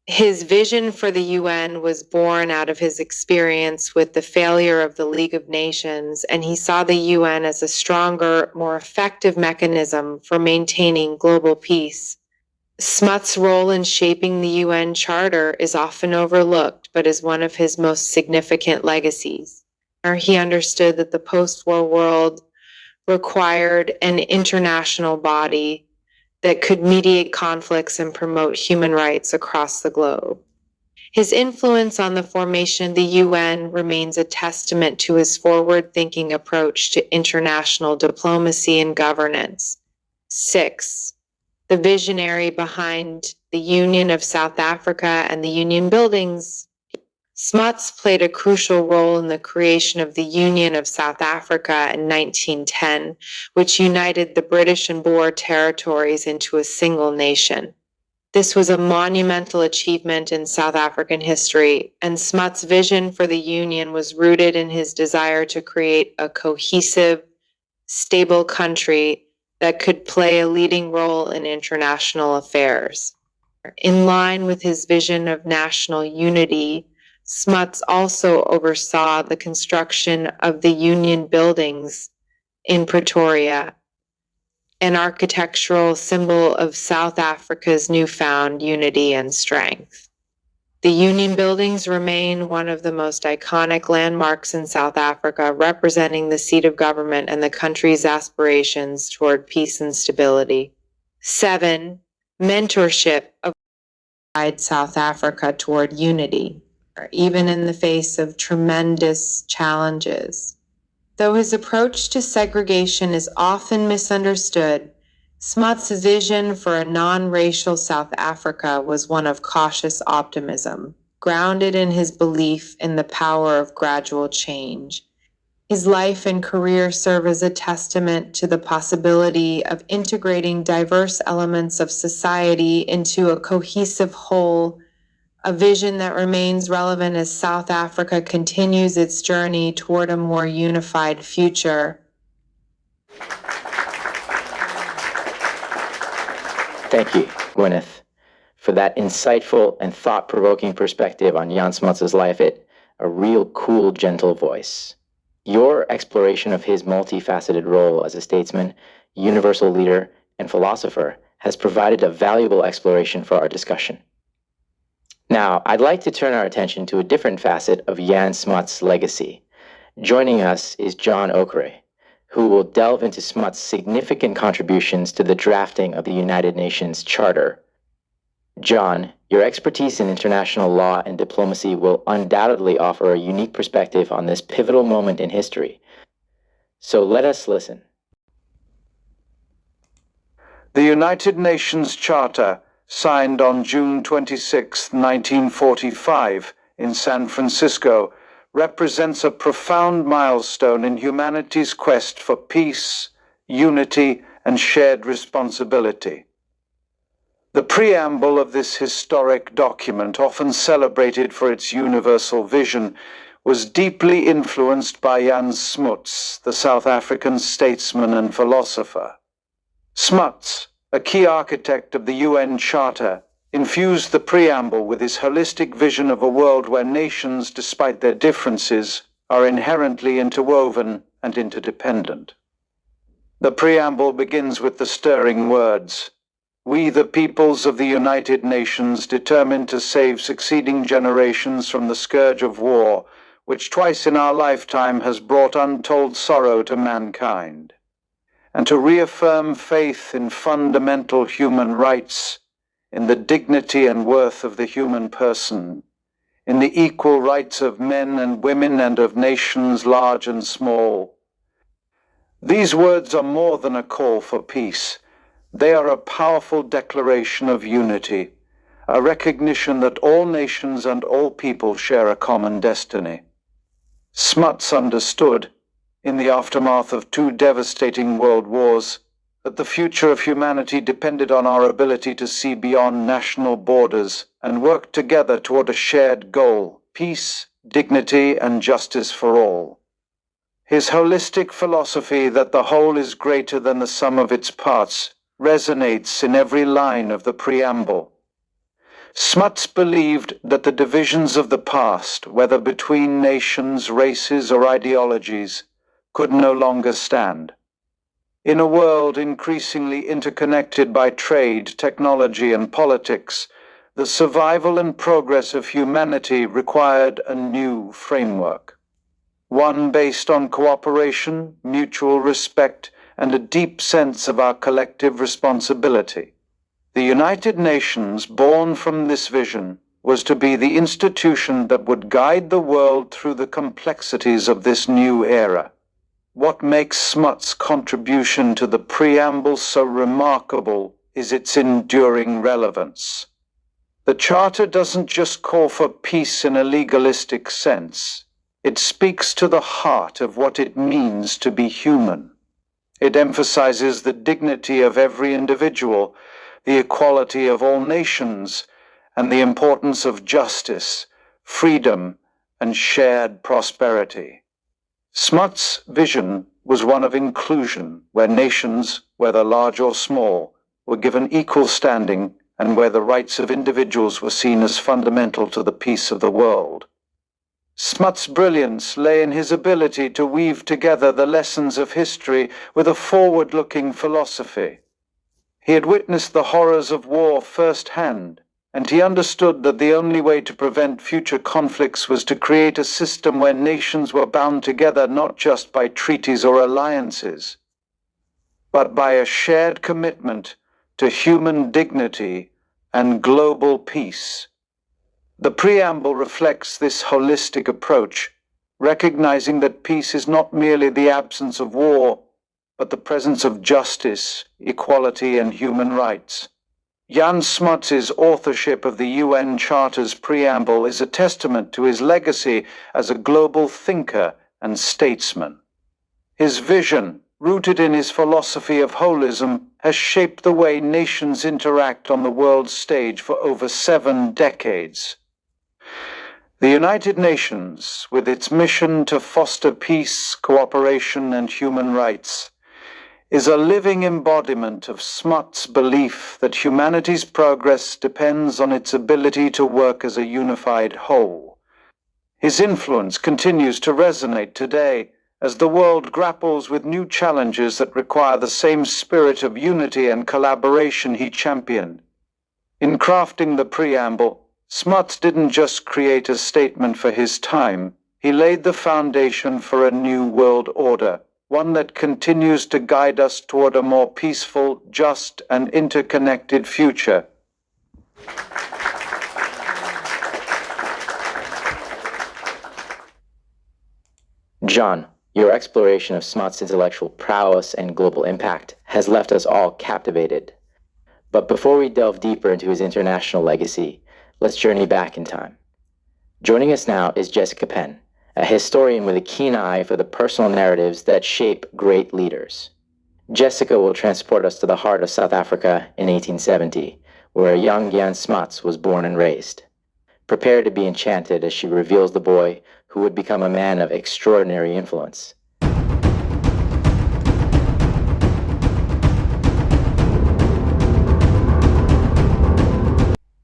His vision for the UN was born out of his experience with the failure of the League of Nations, and he saw the UN as a stronger, more effective mechanism for maintaining global peace. Smuts' role in shaping the UN Charter is often overlooked, but is one of his most significant legacies. He understood that the post-war world required an international body that could mediate conflicts and promote human rights across the globe. His influence on the formation of the UN remains a testament to his forward-thinking approach to international diplomacy and governance. 6. The visionary behind the Union of South Africa and the Union buildings. Smuts played a crucial role in the creation of the Union of South Africa in 1910, which united the British and Boer territories into a single nation. This was a monumental achievement in South African history, and Smuts' vision for the Union was rooted in his desire to create a cohesive, stable country that could play a leading role in international affairs. In line with his vision of national unity, Smuts also oversaw the construction of the Union buildings in Pretoria, an architectural symbol of South Africa's newfound unity and strength. The Union buildings remain one of the most iconic landmarks in South Africa, representing the seat of government and the country's aspirations toward peace and stability. 7. Mentorship of South Africa toward unity, even in the face of tremendous challenges. Though his approach to segregation is often misunderstood, Smuts' vision for a non-racial South Africa was one of cautious optimism, grounded in his belief in the power of gradual change. His life and career serve as a testament to the possibility of integrating diverse elements of society into a cohesive whole, a vision that remains relevant as South Africa continues its journey toward a more unified future. Thank you, Gwyneth, for that insightful and thought-provoking perspective on Jan Smuts' life at a real cool, gentle voice. Your exploration of his multifaceted role as a statesman, universal leader, and philosopher has provided a valuable exploration for our discussion. Now, I'd like to turn our attention to a different facet of Jan Smuts' legacy. Joining us is John Okere, who will delve into Smuts' significant contributions to the drafting of the United Nations Charter. John, your expertise in international law and diplomacy will undoubtedly offer a unique perspective on this pivotal moment in history. So let us listen. The United Nations Charter signed on June 26, 1945, in San Francisco, represents a profound milestone in humanity's quest for peace, unity, and shared responsibility. The preamble of this historic document, often celebrated for its universal vision, was deeply influenced by Jan Smuts, the South African statesman and philosopher. Smuts, a key architect of the UN Charter, infused the preamble with his holistic vision of a world where nations, despite their differences, are inherently interwoven and interdependent. The preamble begins with the stirring words, "We, the peoples of the United Nations, determined to save succeeding generations from the scourge of war, which twice in our lifetime has brought untold sorrow to mankind, and to reaffirm faith in fundamental human rights, in the dignity and worth of the human person, in the equal rights of men and women and of nations large and small." These words are more than a call for peace. They are a powerful declaration of unity, a recognition that all nations and all people share a common destiny. Smuts understood, in the aftermath of two devastating world wars, that the future of humanity depended on our ability to see beyond national borders and work together toward a shared goal, peace, dignity, and justice for all. His holistic philosophy that the whole is greater than the sum of its parts resonates in every line of the preamble. Smuts believed that the divisions of the past, whether between nations, races, or ideologies, could no longer stand. In a world increasingly interconnected by trade, technology, and politics, the survival and progress of humanity required a new framework. One based on cooperation, mutual respect, and a deep sense of our collective responsibility. The United Nations, born from this vision, was to be the institution that would guide the world through the complexities of this new era. What makes Smuts' contribution to the preamble so remarkable is its enduring relevance. The Charter doesn't just call for peace in a legalistic sense. It speaks to the heart of what it means to be human. It emphasizes the dignity of every individual, the equality of all nations, and the importance of justice, freedom, and shared prosperity. Smuts' vision was one of inclusion, where nations, whether large or small, were given equal standing and where the rights of individuals were seen as fundamental to the peace of the world. Smuts' brilliance lay in his ability to weave together the lessons of history with a forward-looking philosophy. He had witnessed the horrors of war firsthand, and he understood that the only way to prevent future conflicts was to create a system where nations were bound together not just by treaties or alliances, but by a shared commitment to human dignity and global peace. The preamble reflects this holistic approach, recognizing that peace is not merely the absence of war, but the presence of justice, equality, and human rights. Jan Smuts' authorship of the UN Charter's preamble is a testament to his legacy as a global thinker and statesman. His vision, rooted in his philosophy of holism, has shaped the way nations interact on the world stage for over 7 decades. The United Nations, with its mission to foster peace, cooperation, and human rights, is a living embodiment of Smuts' belief that humanity's progress depends on its ability to work as a unified whole. His influence continues to resonate today as the world grapples with new challenges that require the same spirit of unity and collaboration he championed. In crafting the preamble, Smuts didn't just create a statement for his time, he laid the foundation for a new world order, one that continues to guide us toward a more peaceful, just, and interconnected future. John, your exploration of Smuts' intellectual prowess and global impact has left us all captivated. But before we delve deeper into his international legacy, let's journey back in time. Joining us now is Jessica Penn, a historian with a keen eye for the personal narratives that shape great leaders. Jessica will transport us to the heart of South Africa in 1870, where a young Jan Smuts was born and raised. Prepare to be enchanted as she reveals the boy who would become a man of extraordinary influence.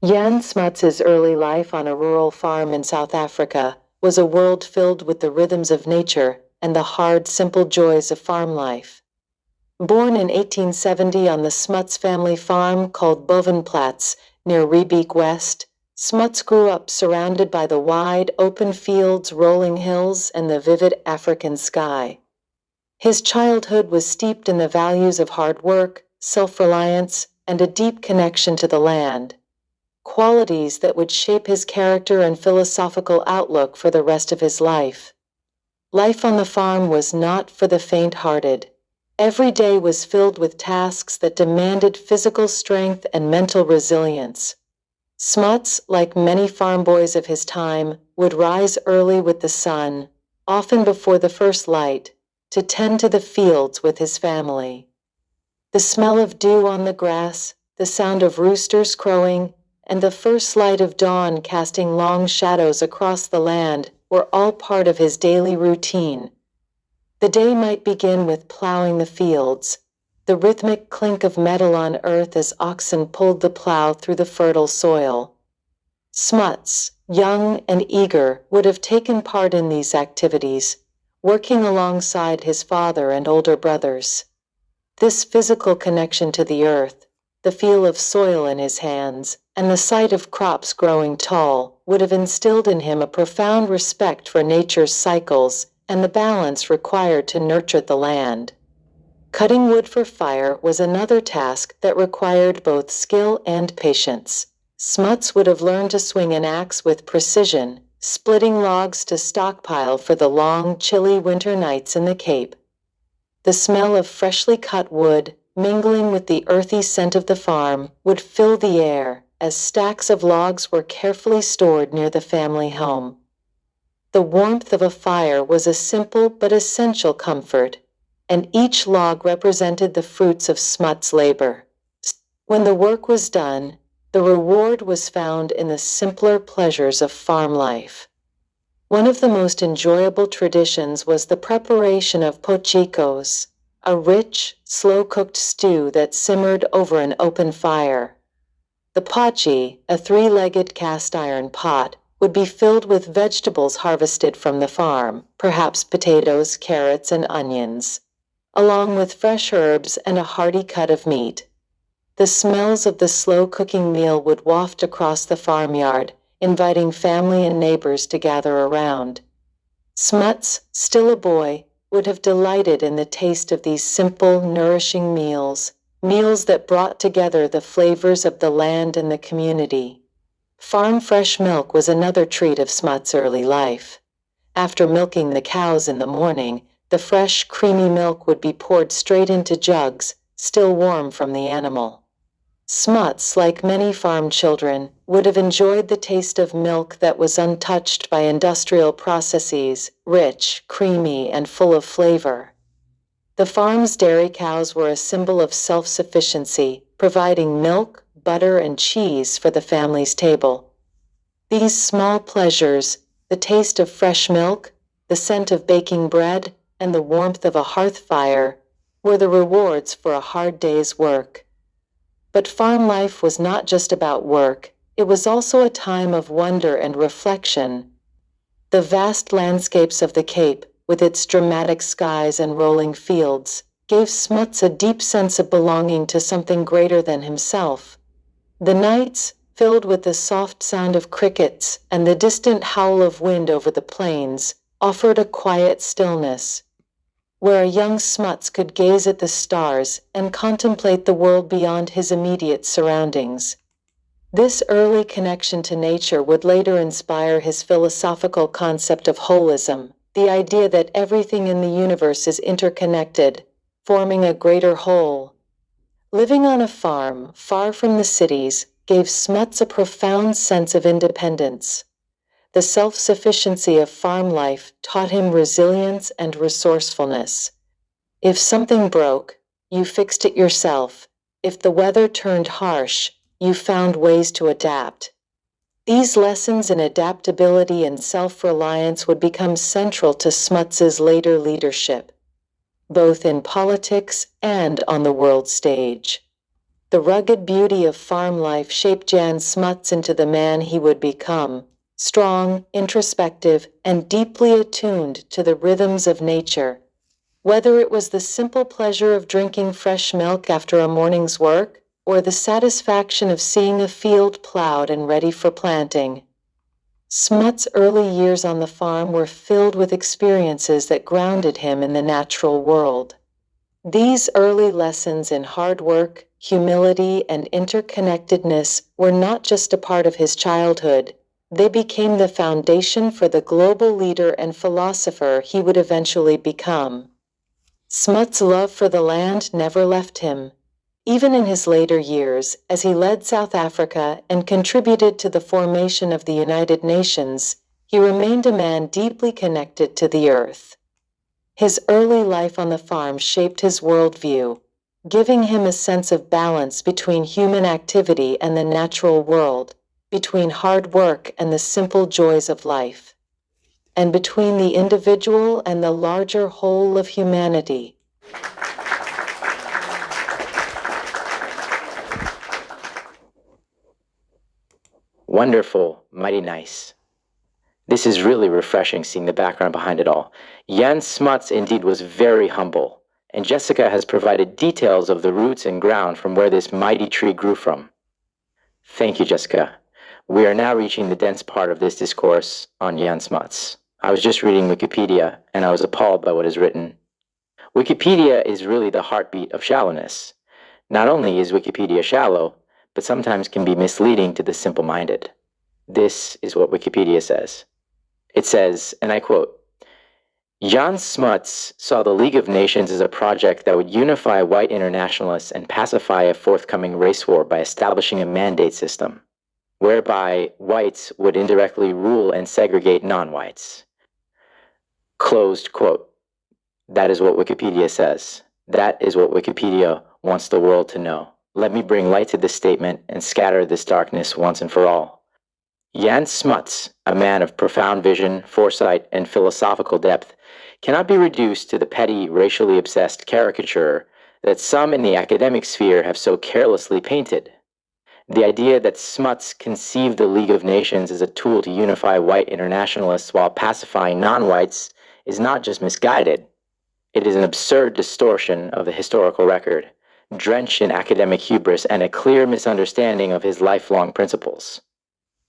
Jan Smuts' early life on a rural farm in South Africa was a world filled with the rhythms of nature and the hard, simple joys of farm life. Born in 1870 on the Smuts family farm called Bovenplaats near Riebeek West, Smuts grew up surrounded by the wide, open fields, rolling hills, and the vivid African sky. His childhood was steeped in the values of hard work, self-reliance, and a deep connection to the land, qualities that would shape his character and philosophical outlook for the rest of his life. Life on the farm was not for the faint-hearted. Every day was filled with tasks that demanded physical strength and mental resilience. Smuts, like many farm boys of his time, would rise early with the sun, often before the first light, to tend to the fields with his family. The smell of dew on the grass, the sound of roosters crowing, and the first light of dawn casting long shadows across the land were all part of his daily routine. The day might begin with plowing the fields, the rhythmic clink of metal on earth as oxen pulled the plow through the fertile soil. Smuts, young and eager, would have taken part in these activities, working alongside his father and older brothers. This physical connection to the earth, the feel of soil in his hands, and the sight of crops growing tall would have instilled in him a profound respect for nature's cycles and the balance required to nurture the land. Cutting wood for fire was another task that required both skill and patience. Smuts would have learned to swing an axe with precision, splitting logs to stockpile for the long, chilly winter nights in the Cape. The smell of freshly cut wood, mingling with the earthy scent of the farm, would fill the air as stacks of logs were carefully stored near the family home. The warmth of a fire was a simple but essential comfort, and each log represented the fruits of Smuts' labor. When the work was done, the reward was found in the simpler pleasures of farm life. One of the most enjoyable traditions was the preparation of potjikos, a rich, slow-cooked stew that simmered over an open fire. The potjie, a three-legged cast-iron pot, would be filled with vegetables harvested from the farm, perhaps potatoes, carrots, and onions, along with fresh herbs and a hearty cut of meat. The smells of the slow-cooking meal would waft across the farmyard, inviting family and neighbors to gather around. Smuts, still a boy, would have delighted in the taste of these simple, nourishing meals that brought together the flavors of the land and the community. Farm fresh milk was another treat of Smuts' early life. After milking the cows in the morning, the fresh, creamy milk would be poured straight into jugs, still warm from the animal. Smuts, like many farm children, would have enjoyed the taste of milk that was untouched by industrial processes, rich, creamy, and full of flavor. The farm's dairy cows were a symbol of self-sufficiency, providing milk, butter, and cheese for the family's table. These small pleasures, the taste of fresh milk, the scent of baking bread, and the warmth of a hearth fire, were the rewards for a hard day's work. But farm life was not just about work, it was also a time of wonder and reflection. The vast landscapes of the Cape, with its dramatic skies and rolling fields, gave Smuts a deep sense of belonging to something greater than himself. The nights, filled with the soft sound of crickets and the distant howl of wind over the plains, offered a quiet stillness, where a young Smuts could gaze at the stars and contemplate the world beyond his immediate surroundings. This early connection to nature would later inspire his philosophical concept of holism, the idea that everything in the universe is interconnected, forming a greater whole. Living on a farm, far from the cities, gave Smuts a profound sense of independence. The self-sufficiency of farm life taught him resilience and resourcefulness. If something broke, you fixed it yourself. If the weather turned harsh, you found ways to adapt. These lessons in adaptability and self-reliance would become central to Smuts's later leadership, both in politics and on the world stage. The rugged beauty of farm life shaped Jan Smuts into the man he would become, strong, introspective, and deeply attuned to the rhythms of nature. Whether it was the simple pleasure of drinking fresh milk after a morning's work, or the satisfaction of seeing a field plowed and ready for planting, Smuts' early years on the farm were filled with experiences that grounded him in the natural world. These early lessons in hard work, humility, and interconnectedness were not just a part of his childhood. They became the foundation for the global leader and philosopher he would eventually become. Smuts' love for the land never left him. Even in his later years, as he led South Africa and contributed to the formation of the United Nations, he remained a man deeply connected to the earth. His early life on the farm shaped his worldview, giving him a sense of balance between human activity and the natural world, between hard work and the simple joys of life, and between the individual and the larger whole of humanity. Wonderful, mighty nice. This is really refreshing seeing the background behind it all. Jan Smuts indeed was very humble, and Jessica has provided details of the roots and ground from where this mighty tree grew from. Thank you, Jessica. We are now reaching the dense part of this discourse on Jan Smuts. I was just reading Wikipedia, and I was appalled by what is written. Wikipedia is really the heartbeat of shallowness. Not only is Wikipedia shallow, but sometimes can be misleading to the simple-minded. This is what Wikipedia says. It says, and I quote, Jan Smuts saw the League of Nations as a project that would unify white internationalists and pacify a forthcoming race war by establishing a mandate system, whereby whites would indirectly rule and segregate non-whites. Closed quote. That is what Wikipedia says. That is what Wikipedia wants the world to know. Let me bring light to this statement and scatter this darkness once and for all. Jan Smuts, a man of profound vision, foresight, and philosophical depth, cannot be reduced to the petty, racially obsessed caricature that some in the academic sphere have so carelessly painted. The idea that Smuts conceived the League of Nations as a tool to unify white internationalists while pacifying non-whites is not just misguided. It is an absurd distortion of the historical record, drenched in academic hubris and a clear misunderstanding of his lifelong principles.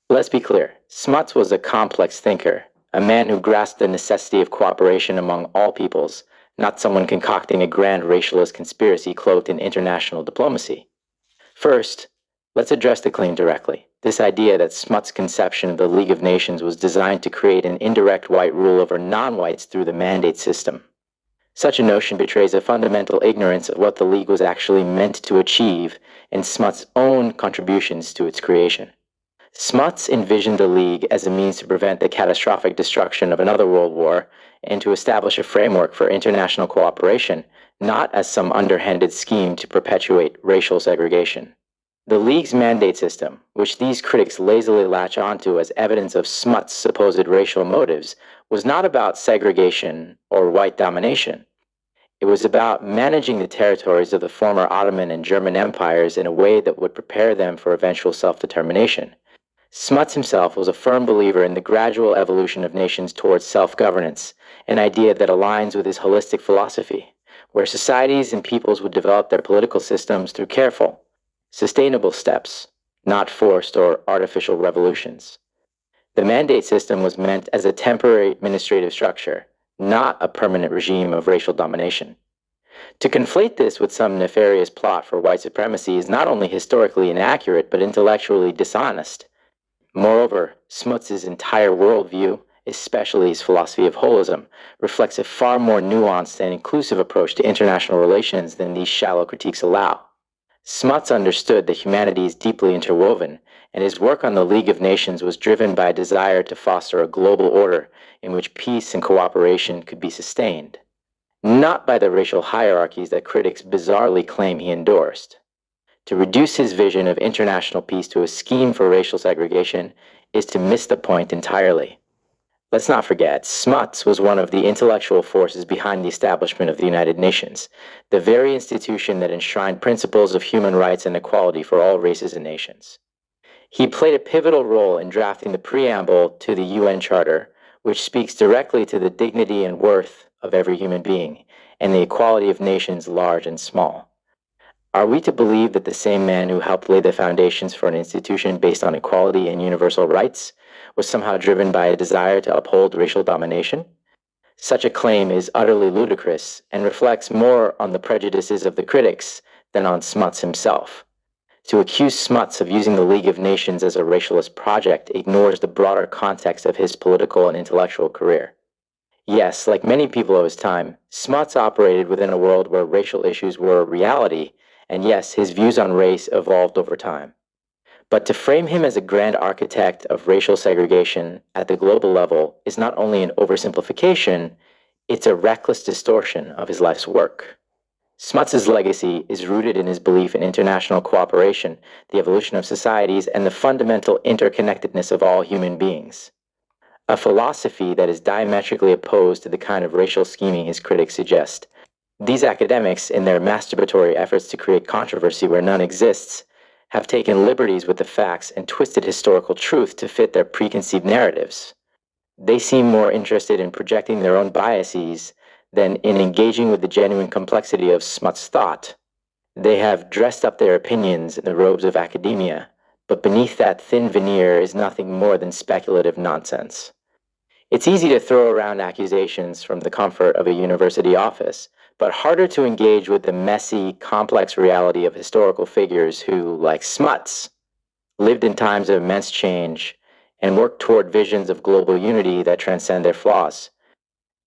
Let's be clear, Smuts was a complex thinker, a man who grasped the necessity of cooperation among all peoples, not someone concocting a grand racialist conspiracy cloaked in international diplomacy. First, let's address the claim directly. This idea that Smuts' conception of the League of Nations was designed to create an indirect white rule over non-whites through the mandate system. Such a notion betrays a fundamental ignorance of what the League was actually meant to achieve and Smuts' own contributions to its creation. Smuts envisioned the League as a means to prevent the catastrophic destruction of another world war and to establish a framework for international cooperation, not as some underhanded scheme to perpetuate racial segregation. The League's mandate system, which these critics lazily latch onto as evidence of Smuts' supposed racial motives, was not about segregation or white domination. It was about managing the territories of the former Ottoman and German empires in a way that would prepare them for eventual self-determination. Smuts himself was a firm believer in the gradual evolution of nations towards self-governance, an idea that aligns with his holistic philosophy, where societies and peoples would develop their political systems through careful, sustainable steps, not forced or artificial revolutions. The mandate system was meant as a temporary administrative structure, not a permanent regime of racial domination. To conflate this with some nefarious plot for white supremacy is not only historically inaccurate, but intellectually dishonest. Moreover, Smuts' entire worldview, especially his philosophy of holism, reflects a far more nuanced and inclusive approach to international relations than these shallow critiques allow. Smuts understood that humanity is deeply interwoven, and his work on the League of Nations was driven by a desire to foster a global order in which peace and cooperation could be sustained, not by the racial hierarchies that critics bizarrely claim he endorsed. To reduce his vision of international peace to a scheme for racial segregation is to miss the point entirely. Let's not forget, Smuts was one of the intellectual forces behind the establishment of the United Nations, the very institution that enshrined principles of human rights and equality for all races and nations. He played a pivotal role in drafting the preamble to the UN Charter, which speaks directly to the dignity and worth of every human being and the equality of nations large and small. Are we to believe that the same man who helped lay the foundations for an institution based on equality and universal rights was somehow driven by a desire to uphold racial domination? Such a claim is utterly ludicrous and reflects more on the prejudices of the critics than on Smuts himself. To accuse Smuts of using the League of Nations as a racialist project ignores the broader context of his political and intellectual career. Yes, like many people of his time, Smuts operated within a world where racial issues were a reality, and yes, his views on race evolved over time. But to frame him as a grand architect of racial segregation at the global level is not only an oversimplification, it's a reckless distortion of his life's work. Smuts' legacy is rooted in his belief in international cooperation, the evolution of societies, and the fundamental interconnectedness of all human beings. A philosophy that is diametrically opposed to the kind of racial scheming his critics suggest. These academics, in their masturbatory efforts to create controversy where none exists, have taken liberties with the facts and twisted historical truth to fit their preconceived narratives. They seem more interested in projecting their own biases than in engaging with the genuine complexity of Smuts' thought. They have dressed up their opinions in the robes of academia, but beneath that thin veneer is nothing more than speculative nonsense. It's easy to throw around accusations from the comfort of a university office, but harder to engage with the messy, complex reality of historical figures who, like Smuts, lived in times of immense change and worked toward visions of global unity that transcend their flaws.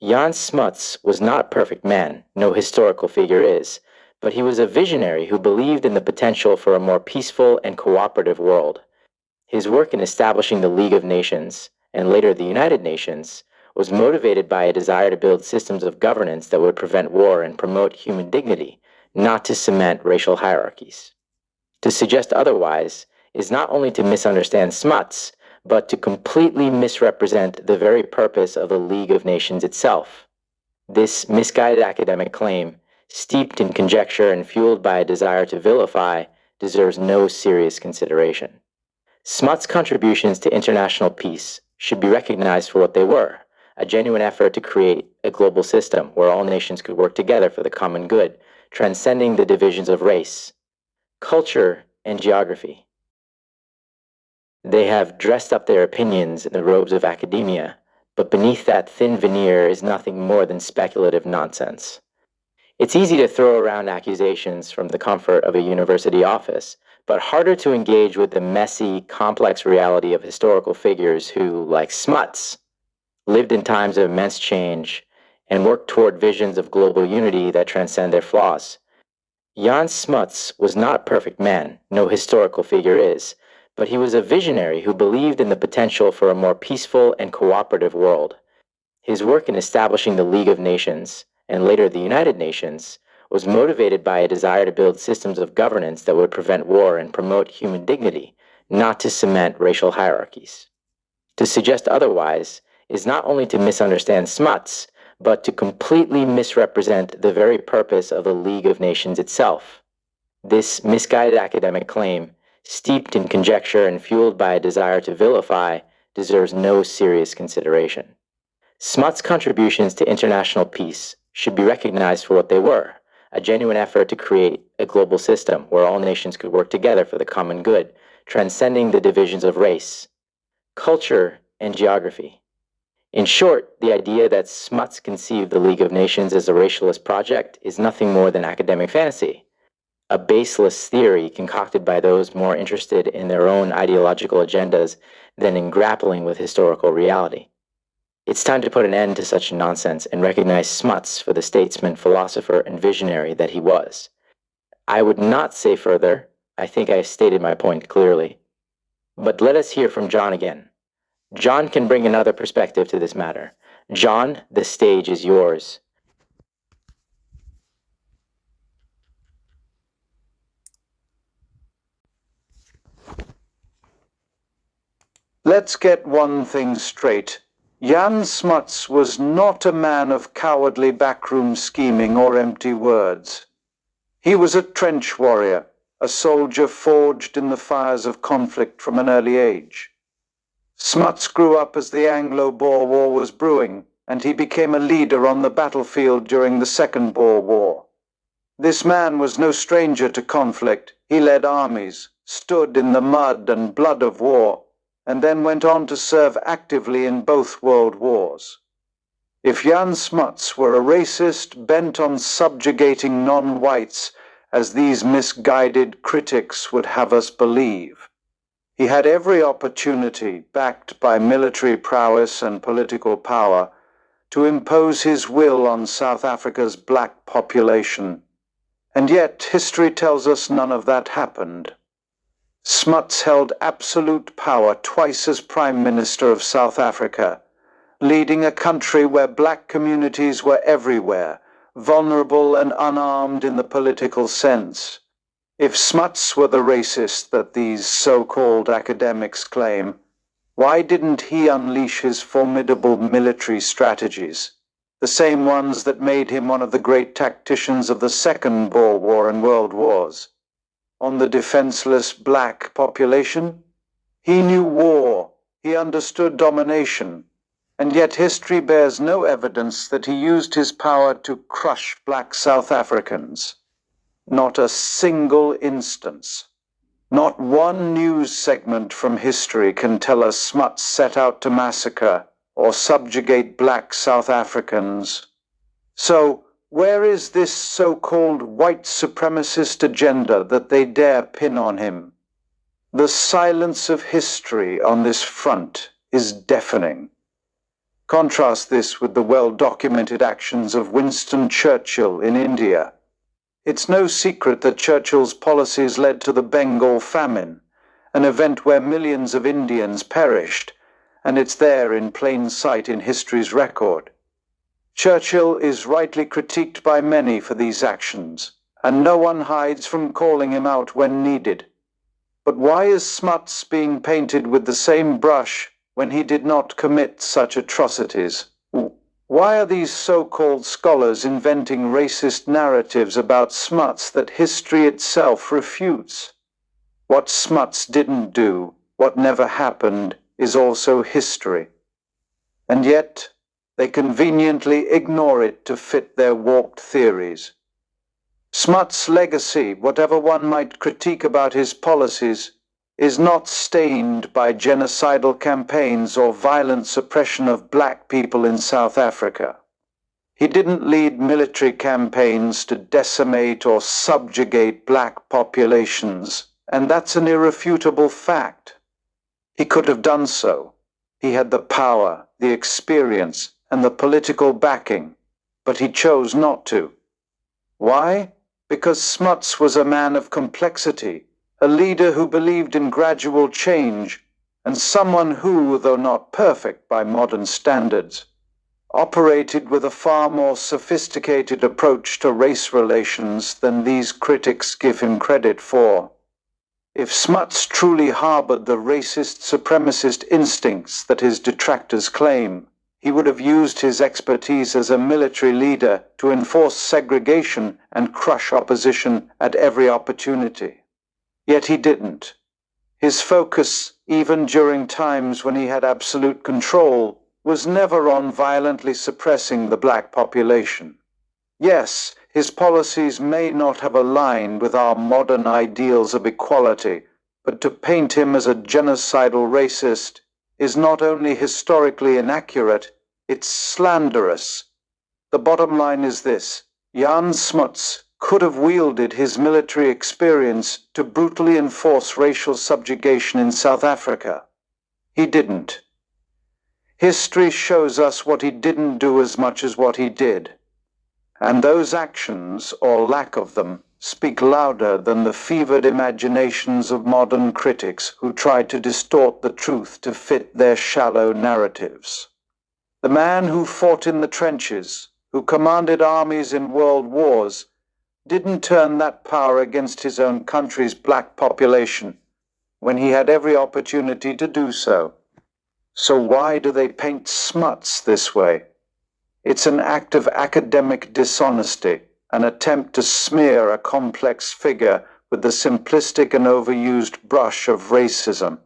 Jan Smuts was not a perfect man, no historical figure is, but he was a visionary who believed in the potential for a more peaceful and cooperative world. His work in establishing the League of Nations, and later the United Nations, was motivated by a desire to build systems of governance that would prevent war and promote human dignity, not to cement racial hierarchies. To suggest otherwise is not only to misunderstand Smuts, but to completely misrepresent the very purpose of the League of Nations itself. This misguided academic claim, steeped in conjecture and fueled by a desire to vilify, deserves no serious consideration. Smuts' contributions to international peace should be recognized for what they were, a genuine effort to create a global system where all nations could work together for the common good, transcending the divisions of race, culture, and geography. They have dressed up their opinions in the robes of academia, but beneath that thin veneer is nothing more than speculative nonsense. It's easy to throw around accusations from the comfort of a university office, but harder to engage with the messy, complex reality of historical figures who, like Smuts, lived in times of immense change and worked toward visions of global unity that transcend their flaws. Jan Smuts was not a perfect man, no historical figure is, but he was a visionary who believed in the potential for a more peaceful and cooperative world. His work in establishing the League of Nations, and later the United Nations, was motivated by a desire to build systems of governance that would prevent war and promote human dignity, not to cement racial hierarchies. To suggest otherwise is not only to misunderstand Smuts, but to completely misrepresent the very purpose of the League of Nations itself. This misguided academic claim, steeped in conjecture and fueled by a desire to vilify, deserves no serious consideration. Smuts' contributions to international peace should be recognized for what they were, a genuine effort to create a global system where all nations could work together for the common good, transcending the divisions of race, culture, and geography. In short, the idea that Smuts conceived the League of Nations as a racialist project is nothing more than academic fantasy, a baseless theory concocted by those more interested in their own ideological agendas than in grappling with historical reality. It's time to put an end to such nonsense and recognize Smuts for the statesman, philosopher, and visionary that he was. I would not say further. I think I stated my point clearly. But let us hear from John again. John can bring another perspective to this matter. John, the stage is yours. Let's get one thing straight. Jan Smuts was not a man of cowardly backroom scheming or empty words. He was a trench warrior, a soldier forged in the fires of conflict from an early age. Smuts grew up as the Anglo-Boer War was brewing, and he became a leader on the battlefield during the Second Boer War. This man was no stranger to conflict. He led armies, stood in the mud and blood of war, and then went on to serve actively in both world wars. If Jan Smuts were a racist bent on subjugating non-whites, as these misguided critics would have us believe, he had every opportunity, backed by military prowess and political power, to impose his will on South Africa's black population. And yet, history tells us none of that happened. Smuts held absolute power twice as Prime Minister of South Africa, leading a country where black communities were everywhere, vulnerable and unarmed in the political sense. If Smuts were the racist that these so-called academics claim, why didn't he unleash his formidable military strategies, the same ones that made him one of the great tacticians of the Second Boer War and World Wars? On the defenseless black population? He knew war, he understood domination, and yet history bears no evidence that he used his power to crush black South Africans. Not a single instance. Not one news segment from history can tell us Smuts set out to massacre or subjugate black South Africans. So, where is this so-called white supremacist agenda that they dare pin on him? The silence of history on this front is deafening. Contrast this with the well-documented actions of Winston Churchill in India. It's no secret that Churchill's policies led to the Bengal famine, an event where millions of Indians perished, and it's there in plain sight in history's record. Churchill is rightly critiqued by many for these actions, and no one hides from calling him out when needed. But why is Smuts being painted with the same brush when he did not commit such atrocities? Why are these so-called scholars inventing racist narratives about Smuts that history itself refutes? What Smuts didn't do, what never happened, is also history. And yet, they conveniently ignore it to fit their warped theories. Smuts' legacy, whatever one might critique about his policies, is not stained by genocidal campaigns or violent suppression of black people in South Africa. He didn't lead military campaigns to decimate or subjugate black populations, and that's an irrefutable fact. He could have done so. He had the power, the experience, and the political backing, but he chose not to. Why? Because Smuts was a man of complexity, a leader who believed in gradual change, and someone who, though not perfect by modern standards, operated with a far more sophisticated approach to race relations than these critics give him credit for. If Smuts truly harbored the racist supremacist instincts that his detractors claim, he would have used his expertise as a military leader to enforce segregation and crush opposition at every opportunity. Yet he didn't. His focus, even during times when he had absolute control, was never on violently suppressing the black population. Yes, his policies may not have aligned with our modern ideals of equality, but to paint him as a genocidal racist is not only historically inaccurate, it's slanderous. The bottom line is this: Jan Smuts could have wielded his military experience to brutally enforce racial subjugation in South Africa. He didn't. History shows us what he didn't do as much as what he did. And those actions, or lack of them, speak louder than the fevered imaginations of modern critics who try to distort the truth to fit their shallow narratives. The man who fought in the trenches, who commanded armies in world wars, didn't turn that power against his own country's black population when he had every opportunity to do so. So why do they paint Smuts this way? It's an act of academic dishonesty, an attempt to smear a complex figure with the simplistic and overused brush of racism.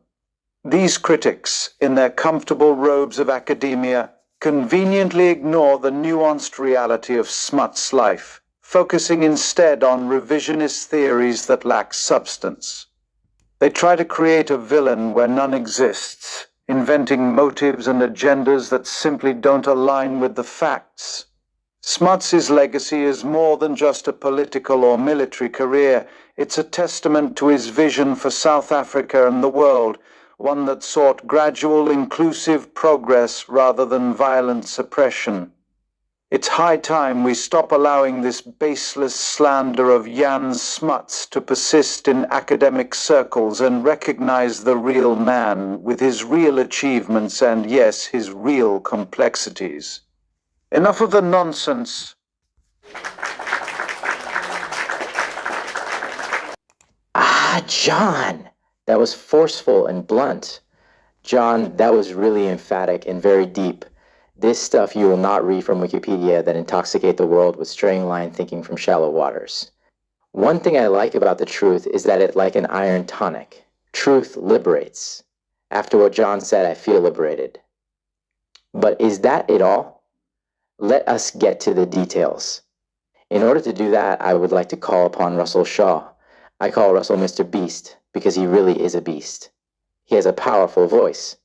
These critics, in their comfortable robes of academia, conveniently ignore the nuanced reality of Smuts' life, focusing instead on revisionist theories that lack substance. They try to create a villain where none exists, inventing motives and agendas that simply don't align with the facts. Smuts' legacy is more than just a political or military career. It's a testament to his vision for South Africa and the world, one that sought gradual, inclusive progress rather than violent suppression. It's high time we stop allowing this baseless slander of Jan Smuts to persist in academic circles and recognize the real man with his real achievements and, yes, his real complexities. Enough of the nonsense. John, that was forceful and blunt. John, that was really emphatic and very deep. This stuff you will not read from Wikipedia that intoxicate the world with straying line thinking from shallow waters. One thing I like about the truth is that it's like an iron tonic. Truth liberates. After what John said, I feel liberated. But is that it all? Let us get to the details. In order to do that, I would like to call upon Russell Shaw. I call Russell Mr. Beast because he really is a beast. He has a powerful voice.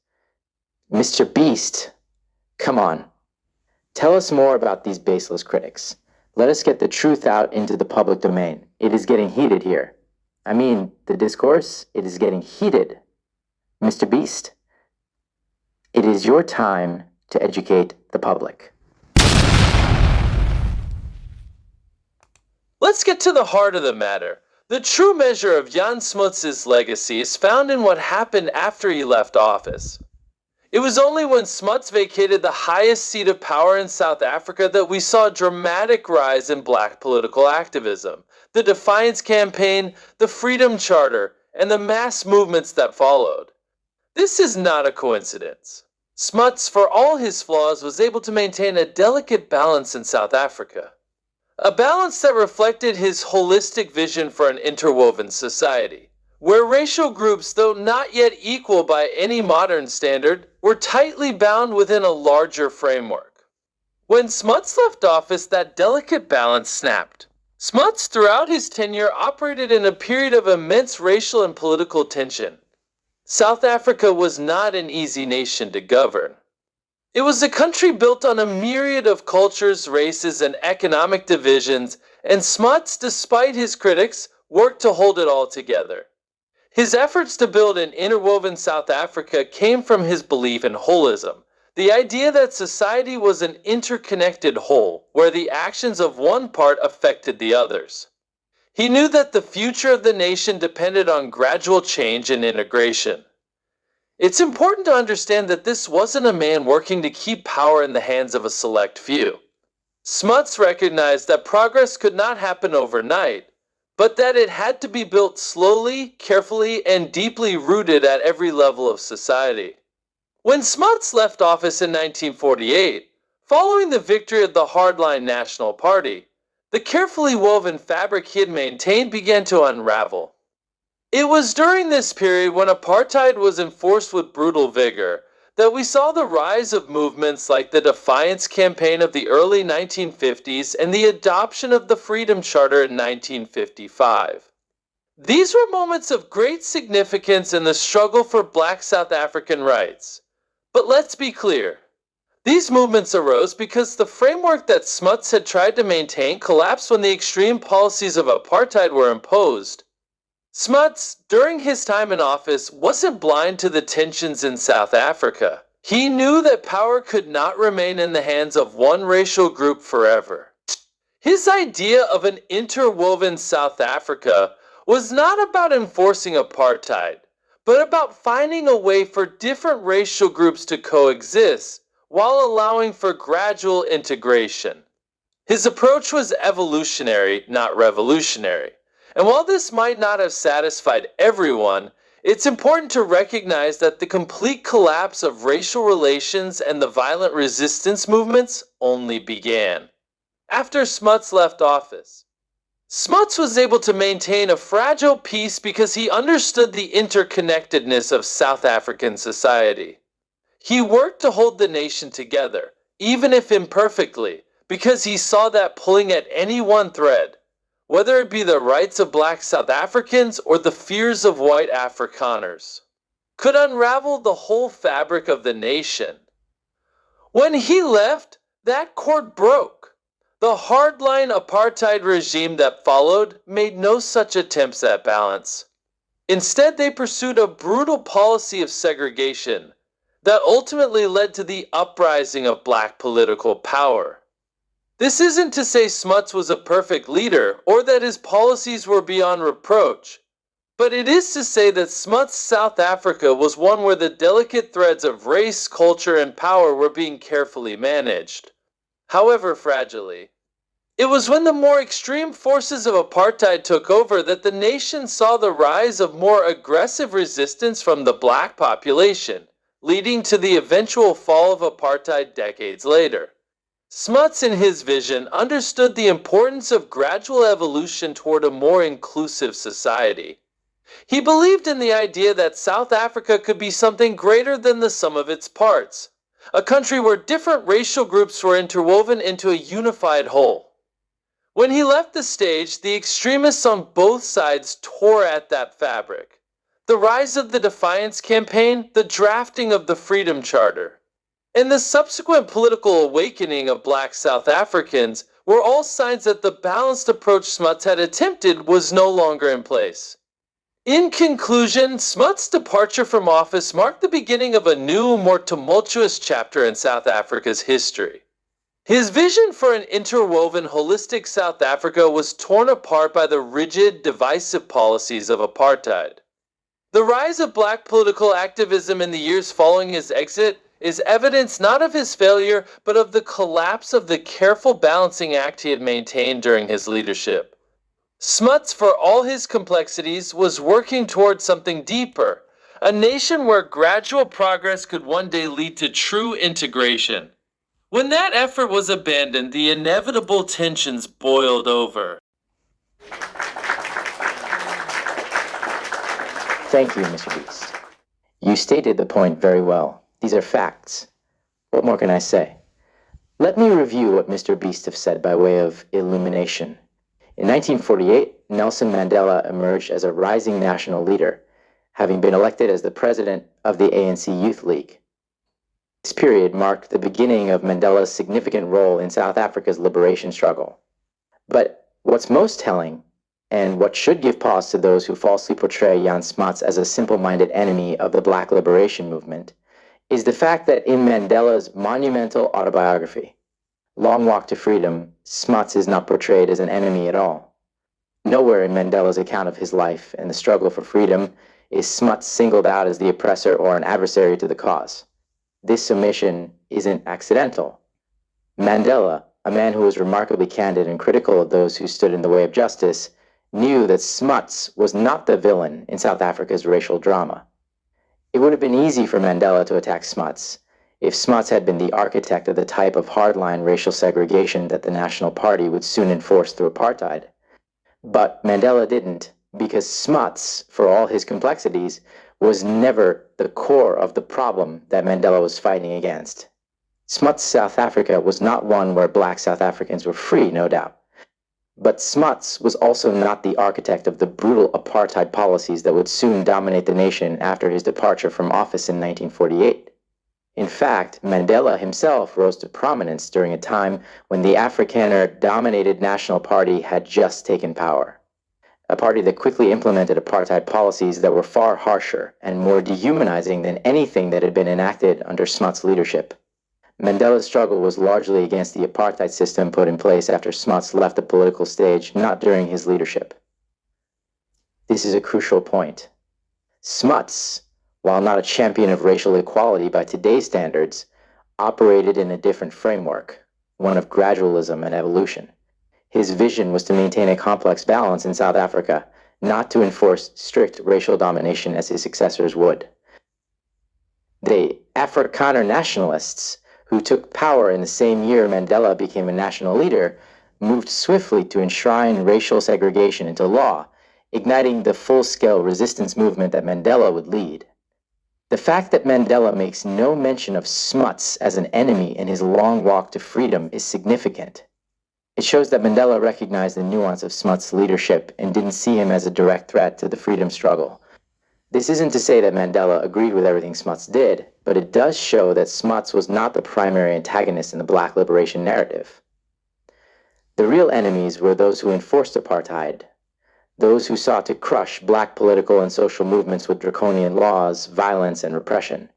Mr. Beast, come on. Tell us more about these baseless critics. Let us get the truth out into the public domain. It is getting heated here. I mean, the discourse, it is getting heated. Mr. Beast, it is your time to educate the public. Let's get to the heart of the matter. The true measure of Jan Smuts' legacy is found in what happened after he left office. It was only when Smuts vacated the highest seat of power in South Africa that we saw a dramatic rise in black political activism, the Defiance Campaign, the Freedom Charter, and the mass movements that followed. This is not a coincidence. Smuts, for all his flaws, was able to maintain a delicate balance in South Africa. A balance that reflected his holistic vision for an interwoven society, where racial groups, though not yet equal by any modern standard, were tightly bound within a larger framework. When Smuts left office, that delicate balance snapped. Smuts, throughout his tenure, operated in a period of immense racial and political tension. South Africa was not an easy nation to govern. It was a country built on a myriad of cultures, races, and economic divisions, and Smuts, despite his critics, worked to hold it all together. His efforts to build an interwoven South Africa came from his belief in holism, the idea that society was an interconnected whole, where the actions of one part affected the others. He knew that the future of the nation depended on gradual change and integration. It's important to understand that this wasn't a man working to keep power in the hands of a select few. Smuts recognized that progress could not happen overnight, but that it had to be built slowly, carefully, and deeply rooted at every level of society. When Smuts left office in 1948, following the victory of the hardline National Party, the carefully woven fabric he had maintained began to unravel. It was during this period, when apartheid was enforced with brutal vigor, that we saw the rise of movements like the Defiance Campaign of the early 1950s and the adoption of the Freedom Charter in 1955. These were moments of great significance in the struggle for Black South African rights. But let's be clear. These movements arose because the framework that Smuts had tried to maintain collapsed when the extreme policies of apartheid were imposed. Smuts, during his time in office, wasn't blind to the tensions in South Africa. He knew that power could not remain in the hands of one racial group forever. His idea of an interwoven South Africa was not about enforcing apartheid, but about finding a way for different racial groups to coexist while allowing for gradual integration. His approach was evolutionary, not revolutionary. And while this might not have satisfied everyone, it's important to recognize that the complete collapse of racial relations and the violent resistance movements only began after Smuts left office. Smuts was able to maintain a fragile peace because he understood the interconnectedness of South African society. He worked to hold the nation together, even if imperfectly, because he saw that pulling at any one thread, whether it be the rights of black South Africans or the fears of white Afrikaners, could unravel the whole fabric of the nation. When he left, that cord broke. The hardline apartheid regime that followed made no such attempts at balance. Instead, they pursued a brutal policy of segregation that ultimately led to the uprising of black political power. This isn't to say Smuts was a perfect leader or that his policies were beyond reproach, but it is to say that Smuts' South Africa was one where the delicate threads of race, culture, and power were being carefully managed, however fragilely. It was when the more extreme forces of apartheid took over that the nation saw the rise of more aggressive resistance from the black population, leading to the eventual fall of apartheid decades later. Smuts, in his vision, understood the importance of gradual evolution toward a more inclusive society. He believed in the idea that South Africa could be something greater than the sum of its parts, a country where different racial groups were interwoven into a unified whole. When he left the stage, the extremists on both sides tore at that fabric. The rise of the Defiance Campaign, the drafting of the Freedom Charter, and the subsequent political awakening of black South Africans were all signs that the balanced approach Smuts had attempted was no longer in place. In conclusion, Smuts' departure from office marked the beginning of a new, more tumultuous chapter in South Africa's history. His vision for an interwoven, holistic South Africa was torn apart by the rigid, divisive policies of apartheid. The rise of black political activism in the years following his exit is evidence not of his failure, but of the collapse of the careful balancing act he had maintained during his leadership. Smuts, for all his complexities, was working towards something deeper, a nation where gradual progress could one day lead to true integration. When that effort was abandoned, the inevitable tensions boiled over. Thank you, Mr. Beast. You stated the point very well. These are facts. What more can I say? Let me review what Mr. Beast have said by way of illumination. In 1948, Nelson Mandela emerged as a rising national leader, having been elected as the president of the ANC Youth League. This period marked the beginning of Mandela's significant role in South Africa's liberation struggle. But what's most telling, and what should give pause to those who falsely portray Jan Smuts as a simple-minded enemy of the Black liberation movement, is the fact that in Mandela's monumental autobiography, Long Walk to Freedom, Smuts is not portrayed as an enemy at all. Nowhere in Mandela's account of his life and the struggle for freedom is Smuts singled out as the oppressor or an adversary to the cause. This omission isn't accidental. Mandela, a man who was remarkably candid and critical of those who stood in the way of justice, knew that Smuts was not the villain in South Africa's racial drama. It would have been easy for Mandela to attack Smuts if Smuts had been the architect of the type of hardline racial segregation that the National Party would soon enforce through apartheid. But Mandela didn't, because Smuts, for all his complexities, was never the core of the problem that Mandela was fighting against. Smuts' South Africa was not one where black South Africans were free, no doubt. But Smuts was also not the architect of the brutal apartheid policies that would soon dominate the nation after his departure from office in 1948. In fact, Mandela himself rose to prominence during a time when the Afrikaner-dominated National Party had just taken power. A party that quickly implemented apartheid policies that were far harsher and more dehumanizing than anything that had been enacted under Smuts' leadership. Mandela's struggle was largely against the apartheid system put in place after Smuts left the political stage, not during his leadership. This is a crucial point. Smuts, while not a champion of racial equality by today's standards, operated in a different framework, one of gradualism and evolution. His vision was to maintain a complex balance in South Africa, not to enforce strict racial domination as his successors would. The Afrikaner nationalists, who took power in the same year Mandela became a national leader, moved swiftly to enshrine racial segregation into law, igniting the full-scale resistance movement that Mandela would lead. The fact that Mandela makes no mention of Smuts as an enemy in his long walk to freedom is significant. It shows that Mandela recognized the nuance of Smuts' leadership and didn't see him as a direct threat to the freedom struggle. This isn't to say that Mandela agreed with everything Smuts did, but it does show that Smuts was not the primary antagonist in the Black liberation narrative. The real enemies were those who enforced apartheid, those who sought to crush Black political and social movements with draconian laws, violence, and repression.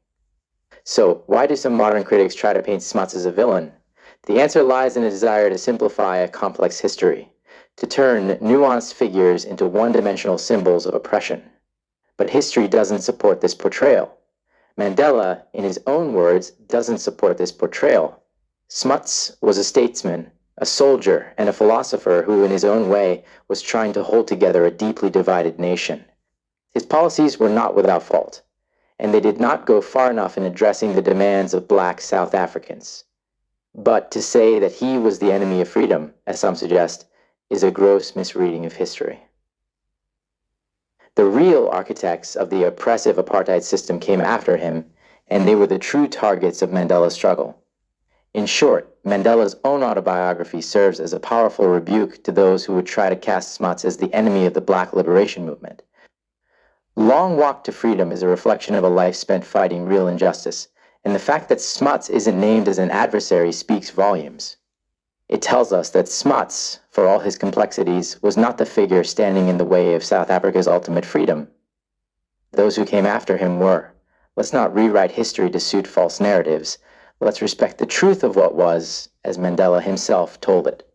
So, why do some modern critics try to paint Smuts as a villain? The answer lies in a desire to simplify a complex history, to turn nuanced figures into one-dimensional symbols of oppression. But history doesn't support this portrayal. Mandela, in his own words, doesn't support this portrayal. Smuts was a statesman, a soldier, and a philosopher who, in his own way, was trying to hold together a deeply divided nation. His policies were not without fault, and they did not go far enough in addressing the demands of Black South Africans. But to say that he was the enemy of freedom, as some suggest, is a gross misreading of history. The real architects of the oppressive apartheid system came after him, and they were the true targets of Mandela's struggle. In short, Mandela's own autobiography serves as a powerful rebuke to those who would try to cast Smuts as the enemy of the Black liberation movement. Long Walk to Freedom is a reflection of a life spent fighting real injustice, and the fact that Smuts isn't named as an adversary speaks volumes. It tells us that Smuts, for all his complexities, was not the figure standing in the way of South Africa's ultimate freedom. Those who came after him were. Let's not rewrite history to suit false narratives. Let's respect the truth of what was, as Mandela himself told it.